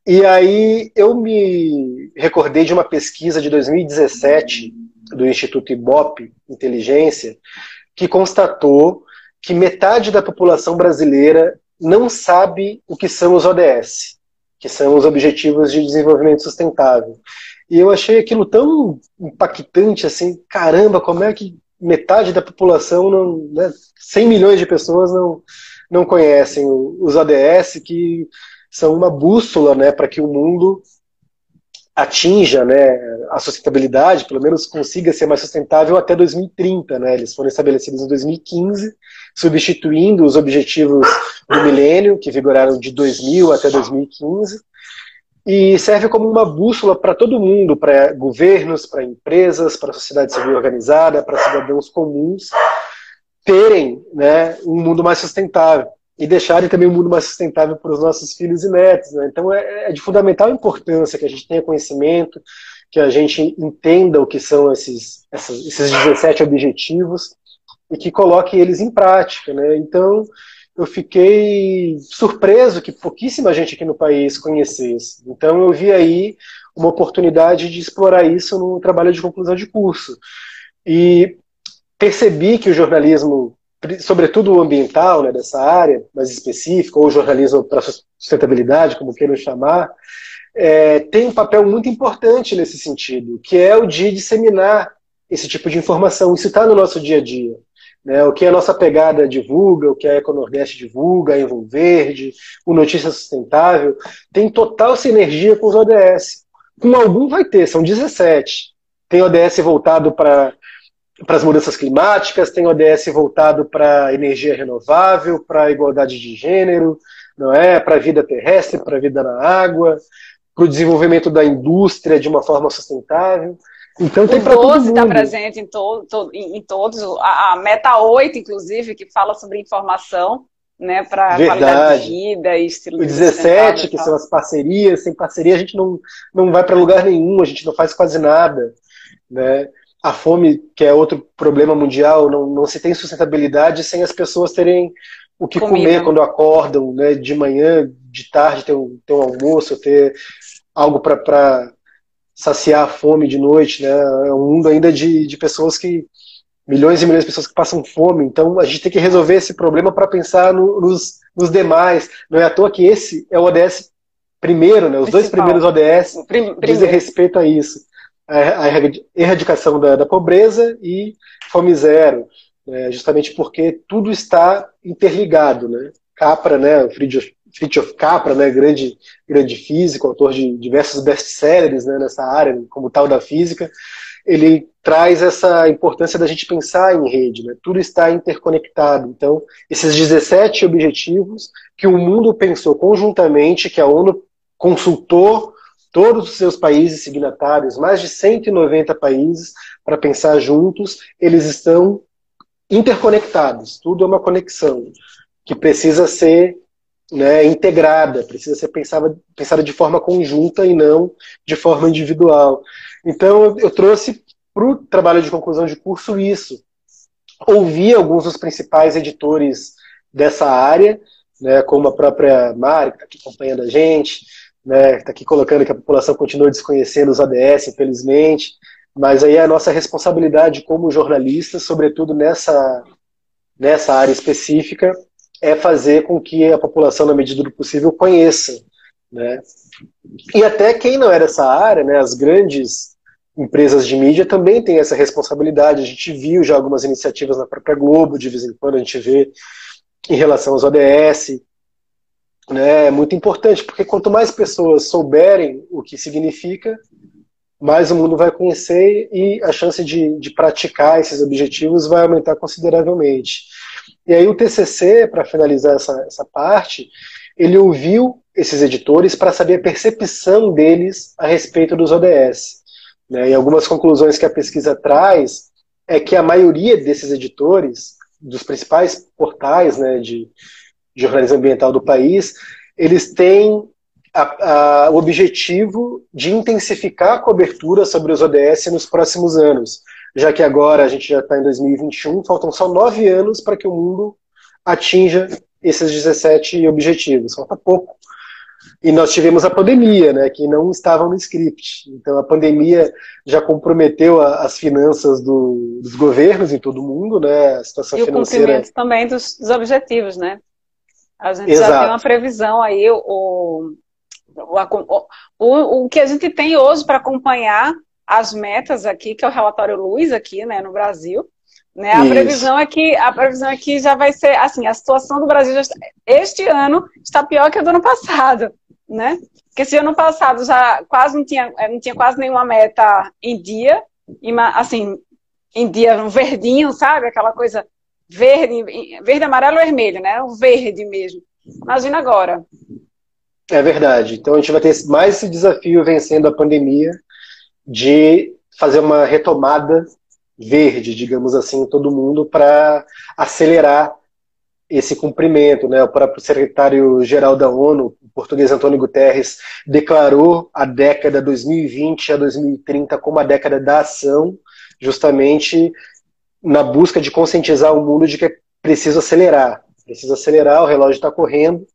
E aí eu me recordei de uma pesquisa de 2017 do Instituto Ibope Inteligência, que constatou que metade da população brasileira não sabe o que são os ODS, que são os Objetivos de Desenvolvimento Sustentável. E eu achei aquilo tão impactante, assim, caramba, como é que metade da população, não, né, 100 milhões de pessoas não conhecem os ODS, que são uma bússola, né, para que o mundo atinja, né, a sustentabilidade, pelo menos consiga ser mais sustentável até 2030. Né? Eles foram estabelecidos em 2015, substituindo os objetivos do milênio, que vigoraram de 2000 até 2015, e serve como uma bússola para todo mundo, para governos, para empresas, para a sociedade civil organizada, para cidadãos comuns, terem, né, um mundo mais sustentável e deixarem também um mundo mais sustentável para os nossos filhos e netos. Né? Então é de fundamental importância que a gente tenha conhecimento, que a gente entenda o que são esses 17 objetivos e que coloque eles em prática. Né? Então eu fiquei surpreso que pouquíssima gente aqui no país conhecesse. Então eu vi aí uma oportunidade de explorar isso no trabalho de conclusão de curso. E percebi que o jornalismo, sobretudo o ambiental, né, dessa área mais específica, ou o jornalismo para sustentabilidade, como queiram chamar, tem um papel muito importante nesse sentido, que é o de disseminar esse tipo de informação. Isso está no nosso dia a dia. Né, o que a nossa pegada divulga, o que a Econordeste divulga, a Envolverde, o Notícia Sustentável, tem total sinergia com os ODS. Com algum vai ter, são 17. Tem ODS voltado para as mudanças climáticas, tem ODS voltado para energia renovável, para a igualdade de gênero, não é? Para a vida terrestre, para a vida na água, para o desenvolvimento da indústria de uma forma sustentável. Então tem para todo mundo. O 12 está presente em todos, a Meta 8, inclusive, que fala sobre informação, né, para qualidade de vida e estilo de vida. O 17, que são as parcerias. Sem parceria a gente não vai para lugar nenhum, a gente não faz quase nada. Né? a fome, que é outro problema mundial, não se tem sustentabilidade sem as pessoas terem o que comer quando acordam, né, de manhã, de tarde, ter um almoço, ter algo para saciar a fome de noite, né? É um mundo ainda de pessoas milhões e milhões de pessoas que passam fome, então a gente tem que resolver esse problema para pensar nos demais. Não é à toa que esse é o ODS primeiro, né? Os dois primeiros ODS dizem respeito a isso. A erradicação da pobreza e fome zero, né? Justamente porque tudo está interligado, né? Capra, né? Fritjof Capra, né? Grande físico, autor de diversos best-sellers, né? Nessa área, como tal da física, ele traz essa importância da gente pensar em rede, né? Tudo está interconectado. Então, esses 17 objetivos que o mundo pensou conjuntamente, que a ONU consultou todos os seus países signatários, mais de 190 países, para pensar juntos, eles estão interconectados. Tudo é uma conexão que precisa ser, né, integrada, precisa ser pensada de forma conjunta e não de forma individual. Então, eu trouxe para o trabalho de conclusão de curso isso. Ouvi alguns dos principais editores dessa área, né, como a própria Mari, que está aqui acompanhando a gente, né, está aqui colocando que a população continua desconhecendo os ODS, infelizmente, mas aí é a nossa responsabilidade como jornalistas, sobretudo nessa área específica, é fazer com que a população, na medida do possível, conheça, né? E até quem não é dessa área, né, as grandes empresas de mídia também têm essa responsabilidade. A gente viu já algumas iniciativas na própria Globo, de vez em quando a gente vê em relação aos ODS, né? É muito importante, porque quanto mais pessoas souberem o que significa, mais o mundo vai conhecer e a chance de praticar esses objetivos vai aumentar consideravelmente. E aí o TCC, para finalizar essa parte, ele ouviu esses editores para saber a percepção deles a respeito dos ODS, né? E algumas conclusões que a pesquisa traz é que a maioria desses editores, dos principais portais, né, de jornalismo ambiental do país, eles têm o objetivo de intensificar a cobertura sobre os ODS nos próximos anos, já que agora a gente já está em 2021, faltam só 9 anos para que o mundo atinja esses 17 objetivos, falta pouco. E nós tivemos a pandemia, né, que não estava no script. Então a pandemia já comprometeu as finanças dos governos em todo o mundo, né, a situação financeira. E o cumprimento também dos objetivos, né? A gente já tem uma previsão aí, o que a gente tem hoje para acompanhar as metas aqui, que é o relatório Luz aqui, né, no Brasil, né? A previsão é que já vai ser assim, a situação do Brasil este ano está pior que a do ano passado, né? Porque se ano passado já quase não tinha quase nenhuma meta em dia, assim, em dia no verdinho, sabe? Aquela coisa verde, amarelo, vermelho, né? O verde mesmo. Imagina agora. É verdade. Então a gente vai ter mais esse desafio vencendo a pandemia de fazer uma retomada verde, digamos assim, em todo mundo para acelerar esse cumprimento, né? O próprio secretário-geral da ONU, o português Antônio Guterres, declarou a década 2020 a 2030 como a década da ação, justamente na busca de conscientizar o mundo de que é preciso acelerar, o relógio está correndo,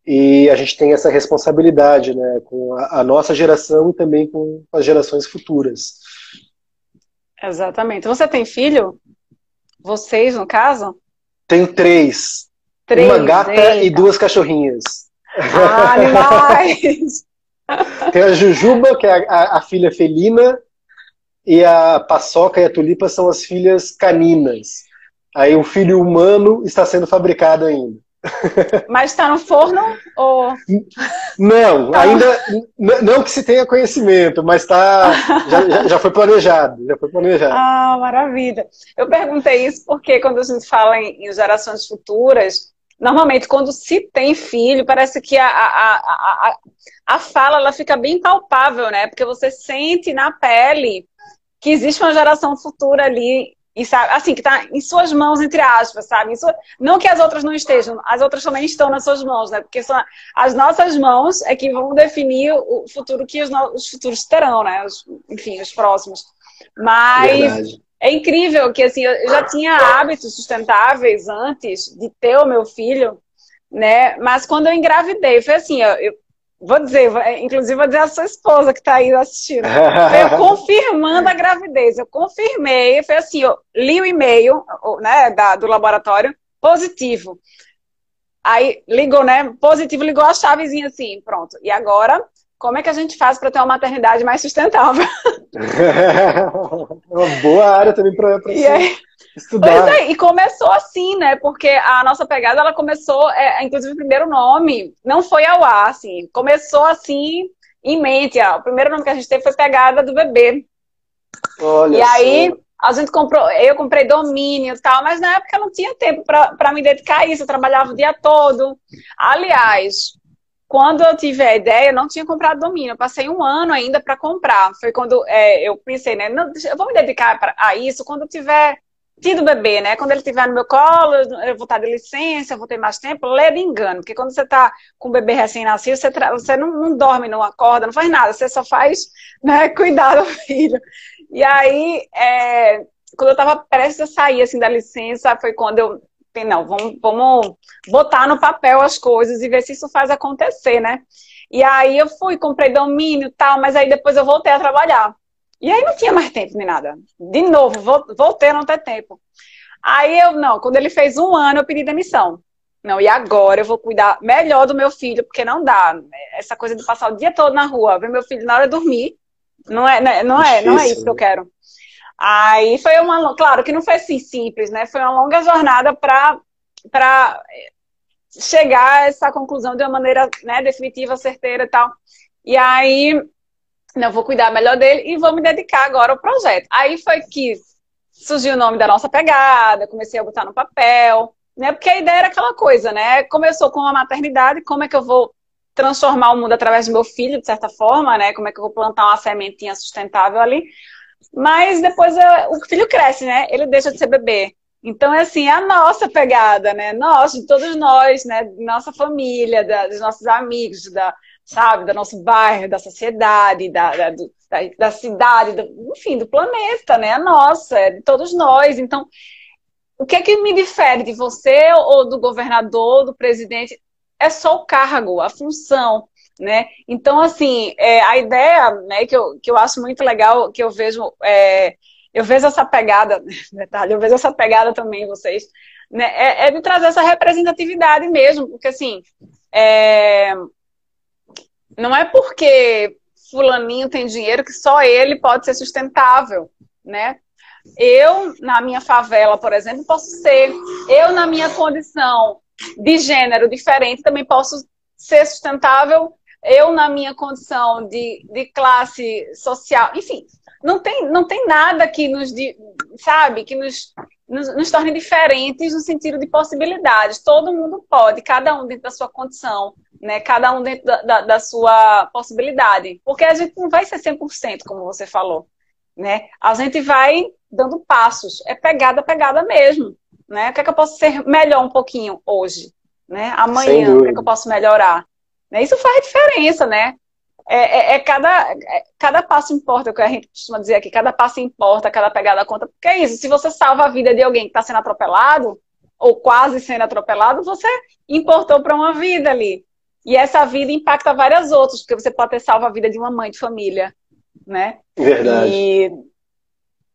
e a gente tem essa responsabilidade, né, com a nossa geração e também com as gerações futuras. Exatamente. Você tem filho? Vocês, no caso? Tenho 3. Uma gata e 2 cachorrinhas. Ah, animais! Tem a Jujuba, que é a filha felina, e a Paçoca e a Tulipa são as filhas caninas. Aí o filho humano está sendo fabricado ainda. Mas está no forno? Ou... Não, ainda não que se tenha conhecimento, mas já foi planejado. Ah, maravilha. Eu perguntei isso porque quando a gente fala em gerações futuras, normalmente quando se tem filho, parece que a fala ela fica bem palpável, né? Porque você sente na pele que existe uma geração futura ali, e sabe, assim, que está em suas mãos, entre aspas, sabe? Não que as outras não estejam, as outras também estão nas suas mãos, né? Porque são as nossas mãos é que vão definir o futuro que os futuros terão, né? Enfim, os próximos. Mas Verdade. é incrível que assim, eu já tinha hábitos sustentáveis antes de ter o meu filho, né? Mas quando eu engravidei, foi assim, eu vou dizer, inclusive vou dizer a sua esposa que está aí assistindo, foi eu confirmando a gravidez, eu confirmei, foi assim, eu li o e-mail, né, do laboratório, positivo. Aí ligou, né? Positivo, ligou a chavezinha assim, pronto. E agora, como é que a gente faz para ter uma maternidade mais sustentável? É uma boa área também para E se aí, pois estudar. é, e começou assim, né? Porque a nossa pegada, ela começou, inclusive o primeiro nome não foi ao ar, assim, começou assim em mente. Ó, o primeiro nome que a gente teve foi Pegada do Bebê. E Olha aí só. a gente comprou, eu comprei domínio e tal, mas na época eu não tinha tempo para me dedicar a isso, eu trabalhava o dia todo. Aliás, quando eu tive a ideia, eu não tinha comprado domínio, eu passei um ano ainda para comprar. Foi quando eu pensei, né? Não, eu vou me dedicar a isso quando eu tiver tido bebê, né? Quando ele estiver no meu colo, eu vou estar de licença, eu vou ter mais tempo, leve engano, porque quando você está com o bebê recém-nascido, você não dorme, não acorda, não faz nada, você só faz, né, cuidar do filho. E aí, quando eu estava prestes a sair assim, da licença, foi quando eu pensei, não, vamos botar no papel as coisas e ver se isso faz acontecer, né? E aí eu fui, comprei domínio e tal, mas aí depois eu voltei a trabalhar. E aí não tinha mais tempo nem nada. De novo, voltei a não ter tempo. Aí não, quando ele fez um ano, eu pedi demissão. Não, e agora eu vou cuidar melhor do meu filho, porque não dá. Essa coisa de passar o dia todo na rua, ver meu filho na hora de dormir, não é isso Difícil, que eu né? quero. Aí foi claro que não foi assim simples, né? Foi uma longa jornada para chegar a essa conclusão de uma maneira, né, definitiva, certeira e tal. E aí, não, vou cuidar melhor dele e vou me dedicar agora ao projeto. Aí foi que surgiu o nome da nossa pegada, comecei a botar no papel, né? Porque a ideia era aquela coisa, né? Começou com a maternidade, como é que eu vou transformar o mundo através do meu filho, de certa forma, né? Como é que eu vou plantar uma sementinha sustentável ali? Mas depois o filho cresce, né? Ele deixa de ser bebê. Então, é assim, a nossa pegada, né? Nossa, de todos nós, né? Nossa família, dos nossos amigos, sabe? Do nosso bairro, da sociedade, da cidade, enfim, do planeta, né? A nossa, é de todos nós. Então, o que é que me difere de você ou do governador, do presidente? É só o cargo, a função, né? Então, assim, a ideia, né, que eu acho muito legal, que eu vejo essa pegada, detalhe, eu vejo essa pegada também em vocês, né, é de trazer essa representatividade mesmo, porque, assim, não é porque fulaninho tem dinheiro que só ele pode ser sustentável, né? Eu, na minha favela, por exemplo, posso ser. Eu, na minha condição de gênero diferente, também posso ser sustentável. Eu, na minha condição de classe social. Enfim, não tem nada que sabe, que nos torne diferentes no sentido de possibilidades. Todo mundo pode, cada um dentro da sua condição, né? Cada um dentro da sua possibilidade. Porque a gente não vai ser 100%, como você falou. Né? A gente vai dando passos, é pegada mesmo, né? O que é que eu posso ser melhor um pouquinho hoje, né? Sem Amanhã, o que é que eu dúvida. posso melhorar? Né? Isso faz diferença, né? Cada passo importa, é o que a gente costuma dizer aqui, cada passo importa, cada pegada conta, porque é isso, se você salva a vida de alguém que está sendo atropelado, ou quase sendo atropelado, você importou para uma vida ali. E essa vida impacta várias outras, porque você pode ter salvo a vida de uma mãe de família, né? Verdade. E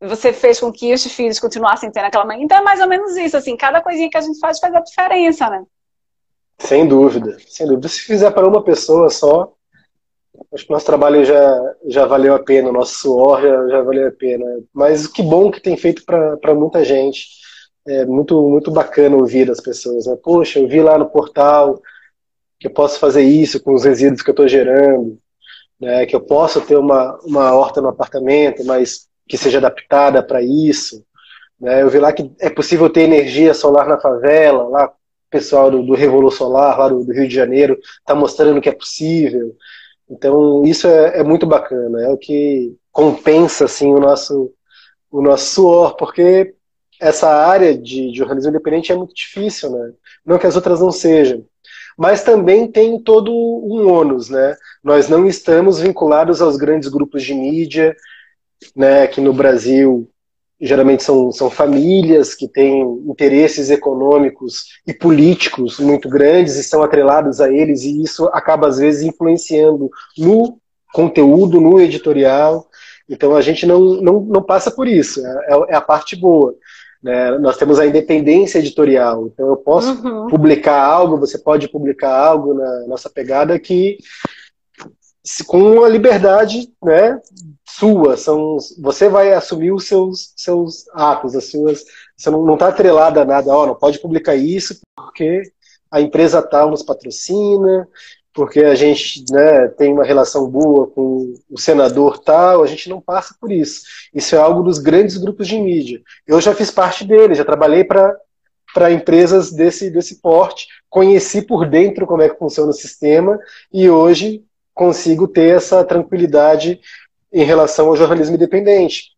você fez com que os filhos continuassem tendo aquela mãe. Então é mais ou menos isso, assim, cada coisinha que a gente faz a diferença, né? Sem dúvida. Sem dúvida. Se fizer para uma pessoa só, acho que o nosso trabalho já valeu a pena, o nosso suor já valeu a pena. Mas que bom que tem feito para muita gente. É muito, muito bacana ouvir das pessoas, né? Poxa, eu vi lá no portal que eu posso fazer isso com os resíduos que eu estou gerando, né? Que eu posso ter uma horta no apartamento, mas que seja adaptada para isso. Né? Eu vi lá que é possível ter energia solar na favela, lá o pessoal do Revolu Solar, lá do Rio de Janeiro, está mostrando que é possível. Então, isso é muito bacana, é o que compensa assim, o nosso suor, porque essa área de jornalismo independente é muito difícil, né? Não que as outras não sejam. Mas também tem todo um ônus, né? Nós não estamos vinculados aos grandes grupos de mídia, né, que no Brasil geralmente são famílias que têm interesses econômicos e políticos muito grandes e são atrelados a eles, e isso acaba, às vezes, influenciando no conteúdo, no editorial. Então, a gente não passa por isso, é a parte boa. Né? Nós temos a independência editorial, então eu posso publicar algo, você pode publicar algo na nossa pegada que com a liberdade, né, sua, você vai assumir os seus atos, você não está atrelada a nada, não pode publicar isso porque a empresa tal nos patrocina, porque a gente, né, tem uma relação boa com o senador tal, a gente não passa por isso. Isso é algo dos grandes grupos de mídia. Eu já fiz parte dele, já trabalhei para empresas desse porte, conheci por dentro como é que funciona o sistema e hoje consigo ter essa tranquilidade em relação ao jornalismo independente.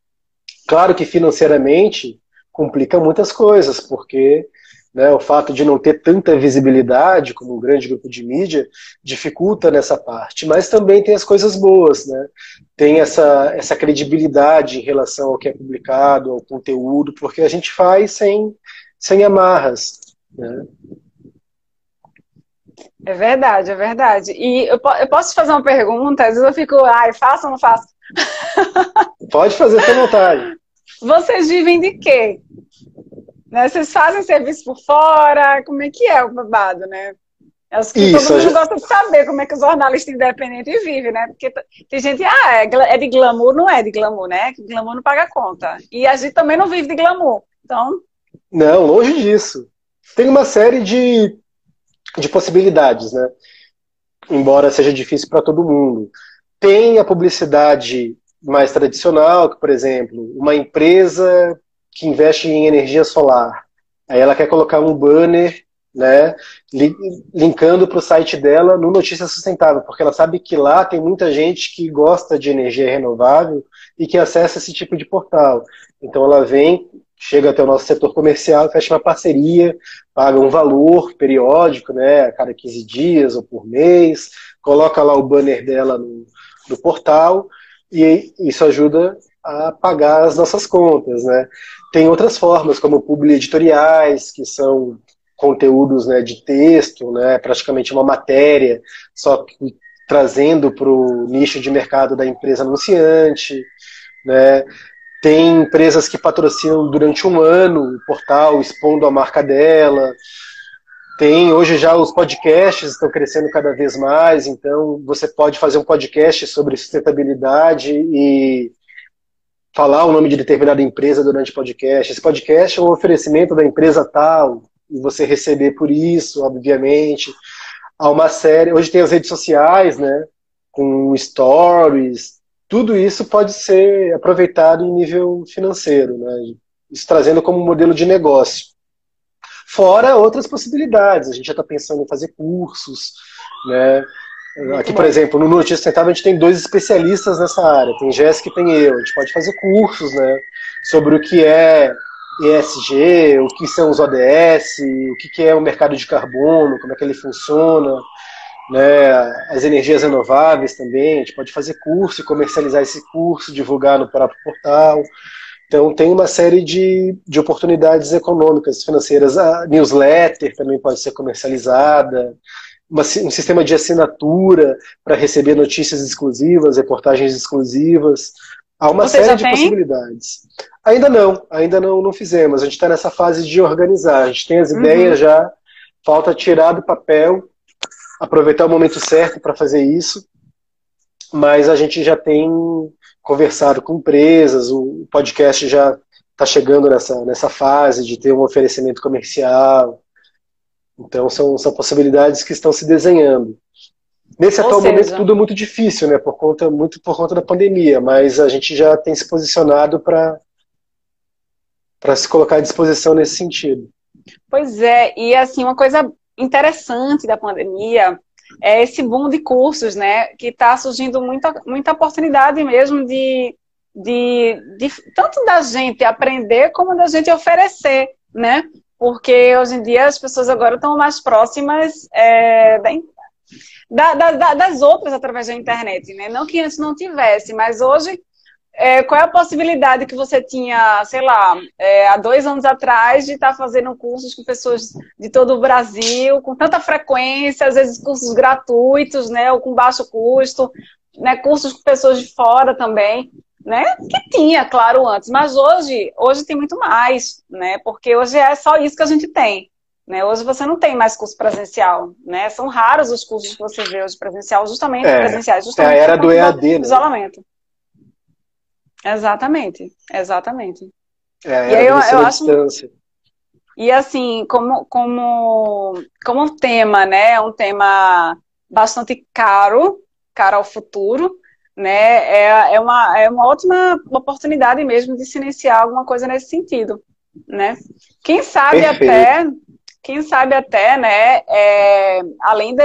Claro que financeiramente complica muitas coisas, porque, né, o fato de não ter tanta visibilidade como um grande grupo de mídia dificulta nessa parte, mas também tem as coisas boas, né? Tem essa credibilidade em relação ao que é publicado, ao conteúdo, porque a gente faz sem amarras, né? É verdade, é verdade. E eu posso te fazer uma pergunta? Às vezes eu fico, faço ou não faço? Pode fazer, fica à vontade. Vocês vivem de quê? Né? Vocês fazem serviço por fora? Como é que é o babado, né? Acho que todo mundo gosta de saber como é que o jornalista independente vive, né? Porque tem gente, é de glamour, não é de glamour, né? Que glamour não paga conta. E a gente também não vive de glamour. Então... Não, longe disso. Tem uma série de possibilidades, né? Embora seja difícil para todo mundo. Tem a publicidade mais tradicional, que, por exemplo, uma empresa que investe em energia solar. Aí ela quer colocar um banner, né, linkando para o site dela no Notícia Sustentável, porque ela sabe que lá tem muita gente que gosta de energia renovável e que acessa esse tipo de portal. Então ela chega até o nosso setor comercial, fecha uma parceria, paga um valor periódico, né, a cada 15 dias ou por mês, coloca lá o banner dela no portal e isso ajuda a pagar as nossas contas, né. Tem outras formas, como publi editoriais, que são conteúdos, né, de texto, né, praticamente uma matéria, só que trazendo para o nicho de mercado da empresa anunciante, né. Tem empresas que patrocinam durante um ano o portal, expondo a marca dela. Tem, hoje já os podcasts estão crescendo cada vez mais, então você pode fazer um podcast sobre sustentabilidade e falar o nome de determinada empresa durante o podcast. Esse podcast é um oferecimento da empresa tal, e você receber por isso, obviamente. Há uma série, hoje tem as redes sociais, né, com stories. Tudo isso pode ser aproveitado em nível financeiro, né? Isso trazendo como modelo de negócio. Fora outras possibilidades, a gente já está pensando em fazer cursos, né? Aqui, por exemplo, no Notícia Sustentável a gente tem 2 especialistas nessa área, tem Jéssica e tem eu. A gente pode fazer cursos, né, sobre o que é ESG, o que são os ODS, o que é o mercado de carbono, como é que ele funciona, né, as energias renováveis também. A gente pode fazer curso e comercializar esse curso, divulgar no próprio portal. Então tem uma série de oportunidades econômicas, financeiras. A newsletter também pode ser comercializada, um sistema de assinatura para receber notícias exclusivas, reportagens exclusivas. Há uma série de possibilidades. Ainda não fizemos. A gente está nessa fase de organizar. A gente tem as ideias já, falta tirar do papel, aproveitar o momento certo para fazer isso, mas a gente já tem conversado com empresas, o podcast já está chegando nessa fase de ter um oferecimento comercial. Então são possibilidades que estão se desenhando. Nesse atual momento tudo é muito difícil, né, por conta da pandemia, mas a gente já tem se posicionado para se colocar à disposição nesse sentido. Pois é, e assim, uma coisa interessante da pandemia é esse boom de cursos, né, que está surgindo muita oportunidade mesmo de tanto da gente aprender como da gente oferecer, né, porque hoje em dia as pessoas agora estão mais próximas das outras através da internet, né, não que antes não tivesse, mas hoje qual é a possibilidade que você tinha, sei lá, há 2 anos atrás, de estar fazendo cursos com pessoas de todo o Brasil, com tanta frequência, às vezes cursos gratuitos, né, ou com baixo custo, né, cursos com pessoas de fora também, né, que tinha, claro, antes, mas hoje tem muito mais, né, porque hoje é só isso que a gente tem. Né? Hoje você não tem mais curso presencial, né? São raros os cursos que você vê hoje presenciais, justamente É a era do EAD, né? Isolamento. Exatamente, exatamente. É a era do ensino à distância. E assim, como tema, né? É um tema bastante caro ao futuro, né? É uma ótima oportunidade mesmo de se iniciar alguma coisa nesse sentido, né? Quem sabe até, né, além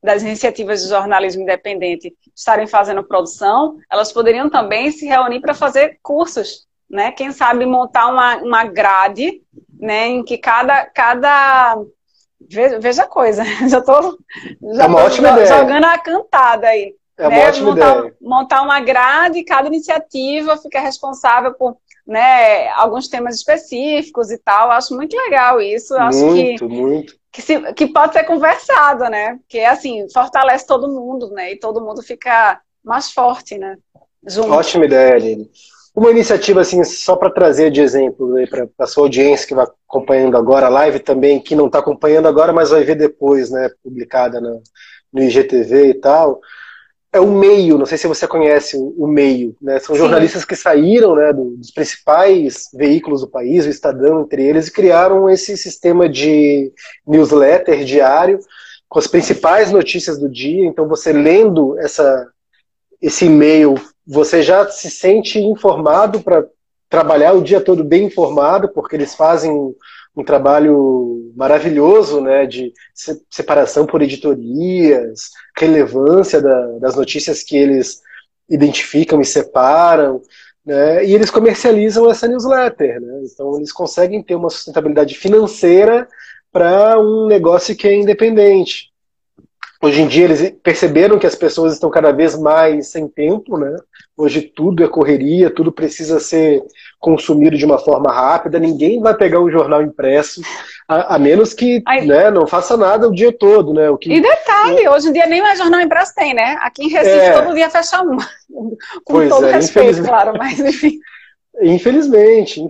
das iniciativas de jornalismo independente estarem fazendo produção, elas poderiam também se reunir para fazer cursos, né? Quem sabe montar uma grade, né, em que cada veja a coisa, já tô jogando a cantada aí. É uma ótima ideia. Montar uma grade, cada iniciativa fica responsável por, né, alguns temas específicos e tal. Acho muito legal isso. Que pode ser conversado, né? Porque assim, fortalece todo mundo, né? E todo mundo fica mais forte, né? Junto. Ótima ideia, Aline. Uma iniciativa, assim, só para trazer de exemplo para a sua audiência que vai acompanhando agora a live também, que não está acompanhando agora, mas vai ver depois, né? Publicada no IGTV e tal. É o Meio, não sei se você conhece o Meio, né? São jornalistas que saíram, né, dos principais veículos do país, o Estadão entre eles, e criaram esse sistema de newsletter diário com as principais notícias do dia. Então você lendo esse e-mail, você já se sente informado para trabalhar o dia todo bem informado, porque eles fazem um trabalho maravilhoso, né, de separação por editorias, relevância das notícias que eles identificam e separam, né, e eles comercializam essa newsletter, né, então eles conseguem ter uma sustentabilidade financeira para um negócio que é independente. Hoje em dia eles perceberam que as pessoas estão cada vez mais sem tempo, né? Hoje tudo é correria, tudo precisa ser consumido de uma forma rápida, ninguém vai pegar um jornal impresso, a menos que, né, não faça nada o dia todo, né? E detalhe, hoje em dia nem mais jornal impresso tem, né? Aqui em Recife todo dia fecha uma, com todo respeito, claro, mas enfim. Infelizmente,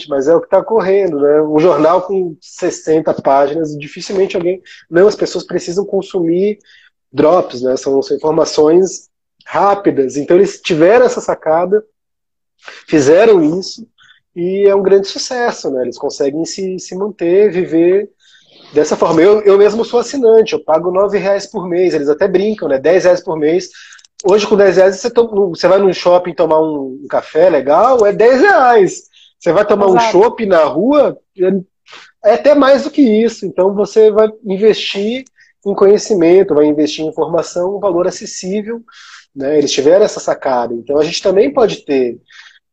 mas é o que está ocorrendo, né? Um jornal com 60 páginas, dificilmente as pessoas precisam consumir drops, né? São informações rápidas. Então eles tiveram essa sacada, fizeram isso, e é um grande sucesso, né? Eles conseguem se manter, viver dessa forma. Eu mesmo sou assinante, eu pago R$9 por mês, eles até brincam, né? R$10 por mês. Hoje, com R$10, você vai num shopping tomar um café legal, é R$10. Você vai tomar um chopp na rua, é até mais do que isso. Então, você vai investir em conhecimento, vai investir em informação, um valor acessível, né? Eles tiveram essa sacada. Então, a gente também pode ter.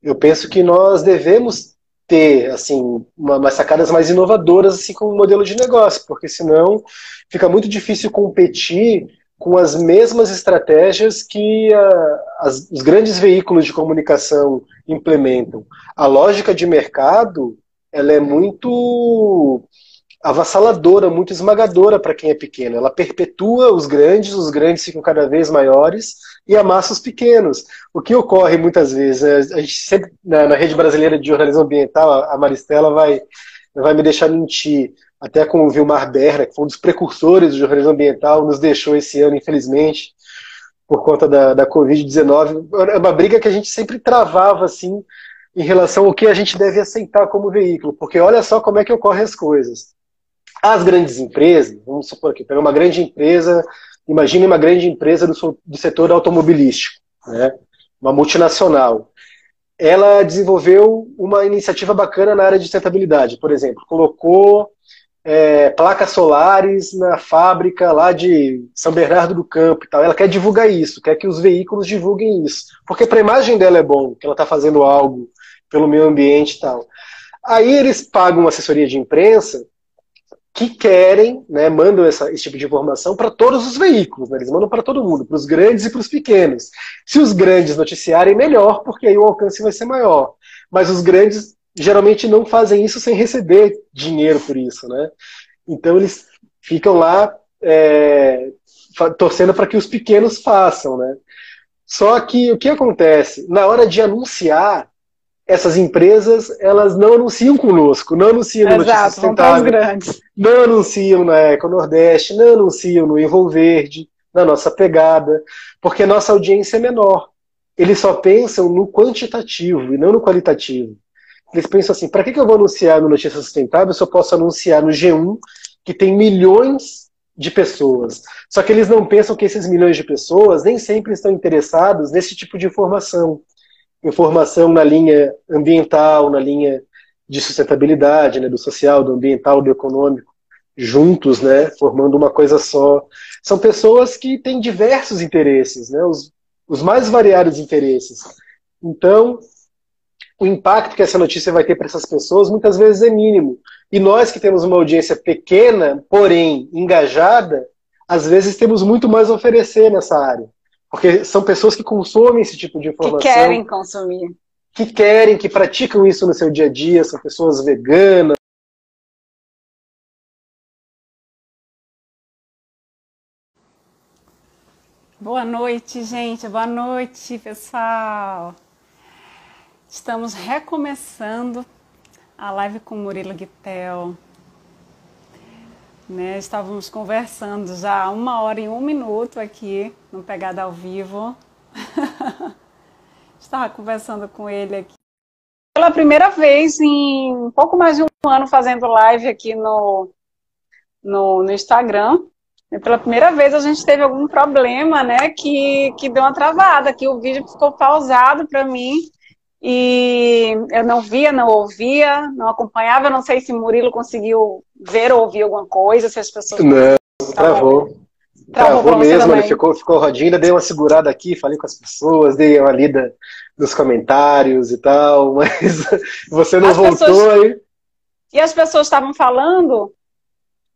Eu penso que nós devemos ter, assim, umas sacadas mais inovadoras, assim, como modelo de negócio, porque senão fica muito difícil competir com as mesmas estratégias que os grandes veículos de comunicação implementam. A lógica de mercado, ela é muito avassaladora, muito esmagadora para quem é pequeno. Ela perpetua os grandes ficam cada vez maiores e amassa os pequenos. O que ocorre muitas vezes, a gente sempre, na Rede Brasileira de Jornalismo Ambiental, a Maristela vai me deixar mentir, até com o Vilmar Berna, que foi um dos precursores do jornalismo ambiental, nos deixou esse ano, infelizmente, por conta da Covid-19. É uma briga que a gente sempre travava, assim, em relação ao que a gente deve aceitar como veículo, porque olha só como é que ocorrem as coisas. As grandes empresas, vamos supor aqui, pegar uma grande empresa, imagine uma grande empresa do setor automobilístico, né? Uma multinacional. Ela desenvolveu uma iniciativa bacana na área de sustentabilidade, por exemplo, colocou placas solares na fábrica lá de São Bernardo do Campo e tal. Ela quer divulgar isso, quer que os veículos divulguem isso, porque para a imagem dela é bom, que ela está fazendo algo pelo meio ambiente e tal. Aí eles pagam uma assessoria de imprensa que querem, né, mandam esse tipo de informação para todos os veículos, né, eles mandam para todo mundo, para os grandes e para os pequenos. Se os grandes noticiarem, melhor, porque aí o alcance vai ser maior. Mas os grandes geralmente não fazem isso sem receber dinheiro por isso, né? Então eles ficam lá torcendo para que os pequenos façam, né? Só que o que acontece? Na hora de anunciar, essas empresas, elas não anunciam conosco, não anunciam no Notícias Sustentável, não anunciam na Eco Nordeste, não anunciam no Envolverde, na nossa pegada, porque a nossa audiência é menor. Eles só pensam no quantitativo e não no qualitativo. Eles pensam assim, para que eu vou anunciar no Notícias Sustentável se eu posso anunciar no G1, que tem milhões de pessoas? Só que eles não pensam que esses milhões de pessoas nem sempre estão interessados nesse tipo de informação. Informação na linha ambiental, na linha de sustentabilidade, né, do social, do ambiental, do econômico, juntos, né, formando uma coisa só. São pessoas que têm diversos interesses, né, os mais variados interesses. Então, o impacto que essa notícia vai ter para essas pessoas muitas vezes é mínimo. E nós que temos uma audiência pequena, porém engajada, às vezes temos muito mais a oferecer nessa área. Porque são pessoas que consomem esse tipo de informação. Que querem consumir. Que querem, que praticam isso no seu dia a dia, são pessoas veganas. Boa noite, gente. Boa noite, pessoal. Estamos recomeçando a live com Murilo Guitel. Né, estávamos conversando já há 1h01 aqui no Pegada ao Vivo. Estava conversando com ele aqui. Pela primeira vez em um pouco mais de um ano fazendo live aqui no Instagram. E pela primeira vez a gente teve algum problema, né, que deu uma travada, que o vídeo ficou pausado para mim. E eu não via, não ouvia, não acompanhava. Eu não sei se Murilo conseguiu ver ou ouvir alguma coisa, se as pessoas... Não, travou. Travou mesmo, ele ficou rodinho, dei uma segurada aqui, falei com as pessoas, dei uma lida nos comentários e tal, mas você não voltou aí. E as pessoas estavam falando?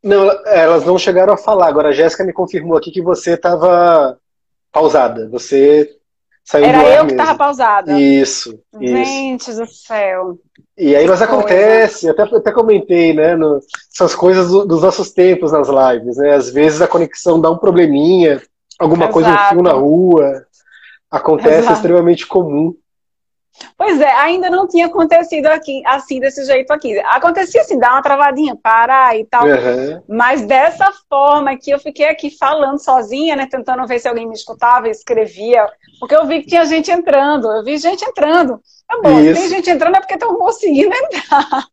Não, elas não chegaram a falar. Agora a Jéssica me confirmou aqui que você estava pausada, você... Era eu que estava pausada. Isso. Gente do céu. E aí, mas acontece, até comentei, né? Essas coisas dos nossos tempos nas lives, né? Às vezes a conexão dá um probleminha, alguma coisa, um fio na rua. Acontece, é extremamente comum. Pois é, ainda não tinha acontecido aqui, assim, desse jeito aqui. Acontecia assim, dar uma travadinha, parar e tal. Uhum. Mas dessa forma que eu fiquei aqui falando sozinha, né? Tentando ver se alguém me escutava e escrevia. Porque eu vi que tinha gente entrando. Eu vi gente entrando. É bom, se tem gente entrando é porque estão conseguindo entrar.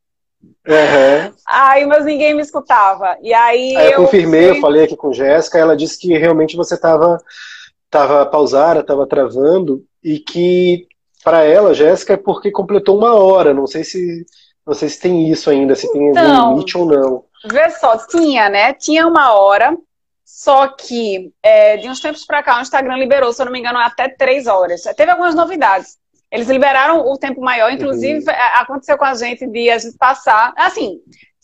Uhum. Aí, mas ninguém me escutava. E aí eu confirmei, eu falei aqui com Jéssica, ela disse que realmente você estava pausada, estava travando, e que para ela, Jéssica, é porque completou 1 hora. Não sei se tem isso ainda, se tem algum limite ou não. Vê só, tinha, né? Tinha 1 hora, só que de uns tempos para cá o Instagram liberou, se eu não me engano, até 3 horas. Teve algumas novidades. Eles liberaram o tempo maior, inclusive aconteceu com a gente de a gente passar, assim,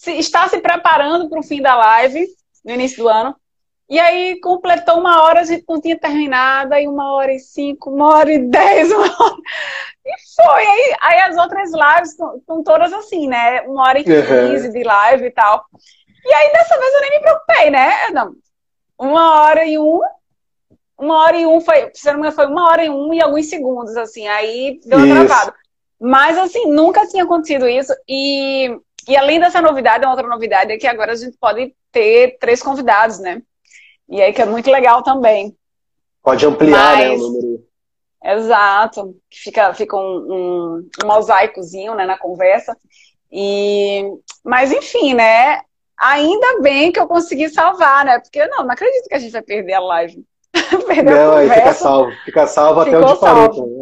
está se preparando para o fim da live, no início do ano, e aí completou 1 hora, a gente não tinha terminado, aí 1h05, 1h10, 1 hora... E foi, aí as outras lives estão todas assim, né? 1h15 de live e tal. E aí dessa vez eu nem me preocupei, né? Não, 1h01, 1h01 foi, se não me engano, foi 1h01 e alguns segundos, assim, aí deu uma travada. Mas assim, nunca tinha acontecido isso. E além dessa novidade, uma outra novidade é que agora a gente pode ter 3 convidados, né? E aí que é muito legal também. Pode ampliar, né, o número. Exato. Fica um mosaicozinho, né, na conversa. Mas enfim, né? Ainda bem que eu consegui salvar, né? Porque não acredito que a gente vai perder a live. Não, aí fica salvo até onde parou.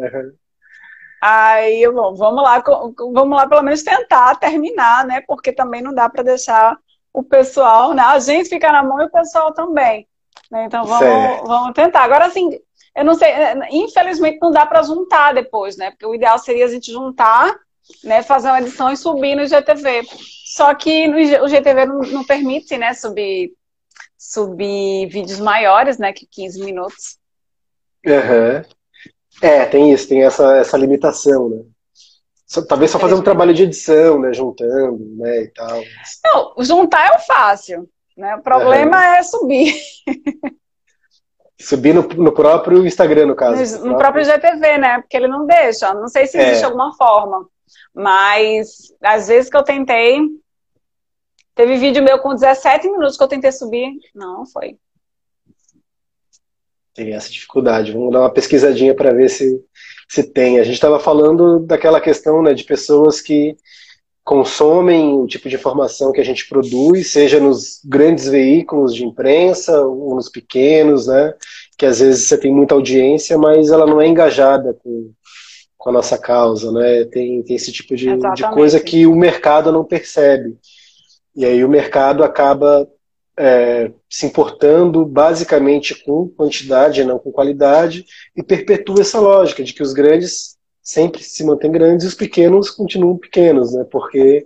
Aí, bom, vamos lá pelo menos tentar terminar, né? Porque também não dá para deixar o pessoal, né? A gente ficar na mão e o pessoal também. Né? Então vamos tentar. Agora, assim, eu não sei, infelizmente não dá para juntar depois, né? Porque o ideal seria a gente juntar, né? Fazer uma edição e subir no IGTV. Só que o GTV não permite, né, subir vídeos maiores, né, que 15 minutos. Uhum. Tem isso, tem essa limitação, né? Talvez só fazer um trabalho de edição, né? Juntando, né? E tal. Não, juntar é o fácil, né? O problema é subir. Subir no próprio Instagram, no caso. No próprio GTV, né? Porque ele não deixa. Não sei se existe alguma forma. Mas, às vezes que eu tentei... Teve vídeo meu com 17 minutos que eu tentei subir. Não foi. Tem essa dificuldade. Vamos dar uma pesquisadinha para ver se tem. A gente estava falando daquela questão, né, de pessoas que consomem o tipo de informação que a gente produz, seja nos grandes veículos de imprensa ou nos pequenos, né, que às vezes você tem muita audiência, mas ela não é engajada com a nossa causa, né? Tem esse tipo de coisa que o mercado não percebe. E aí o mercado acaba se importando basicamente com quantidade, não com qualidade, e perpetua essa lógica de que os grandes sempre se mantêm grandes e os pequenos continuam pequenos, né? Porque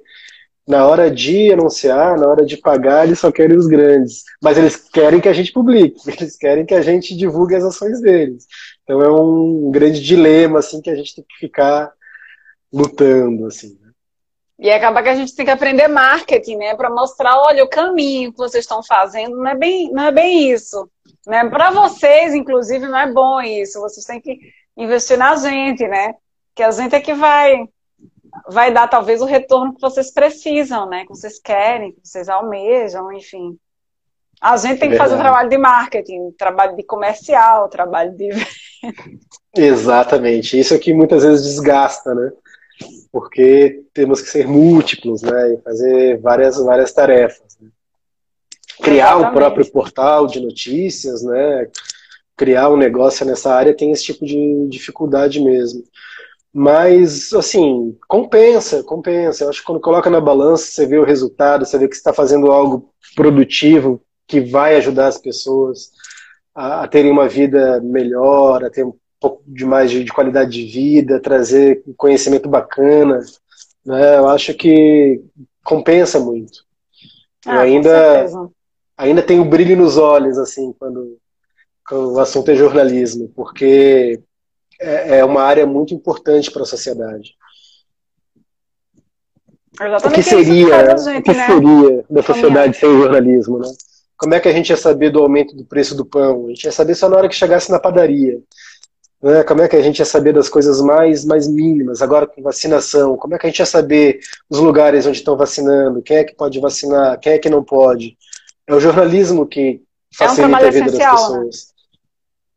na hora de anunciar, na hora de pagar, eles só querem os grandes. Mas eles querem que a gente publique, eles querem que a gente divulgue as ações deles. Então é um grande dilema assim, que a gente tem que ficar lutando, assim. E acaba que a gente tem que aprender marketing, né? Para mostrar, olha, o caminho que vocês estão fazendo não é bem isso. Né? Para vocês, inclusive, não é bom isso. Vocês têm que investir na gente, né? Que a gente é que vai dar, talvez, o retorno que vocês precisam, né? Que vocês querem, que vocês almejam, enfim. A gente tem que fazer o trabalho de marketing, trabalho de comercial, trabalho de... Exatamente. Isso é que muitas vezes desgasta, né? Porque temos que ser múltiplos, né, e fazer várias tarefas. Né? Criar o próprio portal de notícias, né, criar um negócio nessa área tem esse tipo de dificuldade mesmo. Mas, assim, compensa. Eu acho que quando coloca na balança, você vê o resultado, você vê que você está fazendo algo produtivo que vai ajudar as pessoas a terem uma vida melhor, a ter um pouco de mais de qualidade de vida, trazer conhecimento bacana, né? Eu acho que compensa muito. Eu ainda tenho um brilho nos olhos, assim, quando o assunto é jornalismo, porque é uma área muito importante para a sociedade. Exatamente. O que seria da sociedade sem jornalismo, né? Como é que a gente ia saber do aumento do preço do pão? A gente ia saber só na hora que chegasse na padaria. Né? Como é que a gente ia saber das coisas mais mínimas? Agora com vacinação, como é que a gente ia saber os lugares onde estão vacinando? Quem é que pode vacinar? Quem é que não pode? É o jornalismo que facilita a vida das pessoas.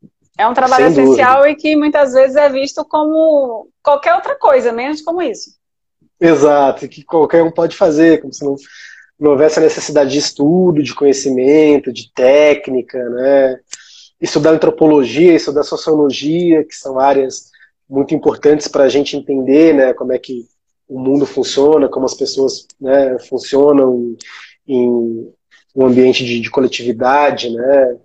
Né? É um trabalho essencial e que muitas vezes é visto como qualquer outra coisa, menos como isso. Exato, que qualquer um pode fazer, como se não houvesse a necessidade de estudo, de conhecimento, de técnica, né? Estudar antropologia, estudar sociologia, que são áreas muito importantes para a gente entender, né, como é que o mundo funciona, como as pessoas, né, funcionam em um ambiente de coletividade, né?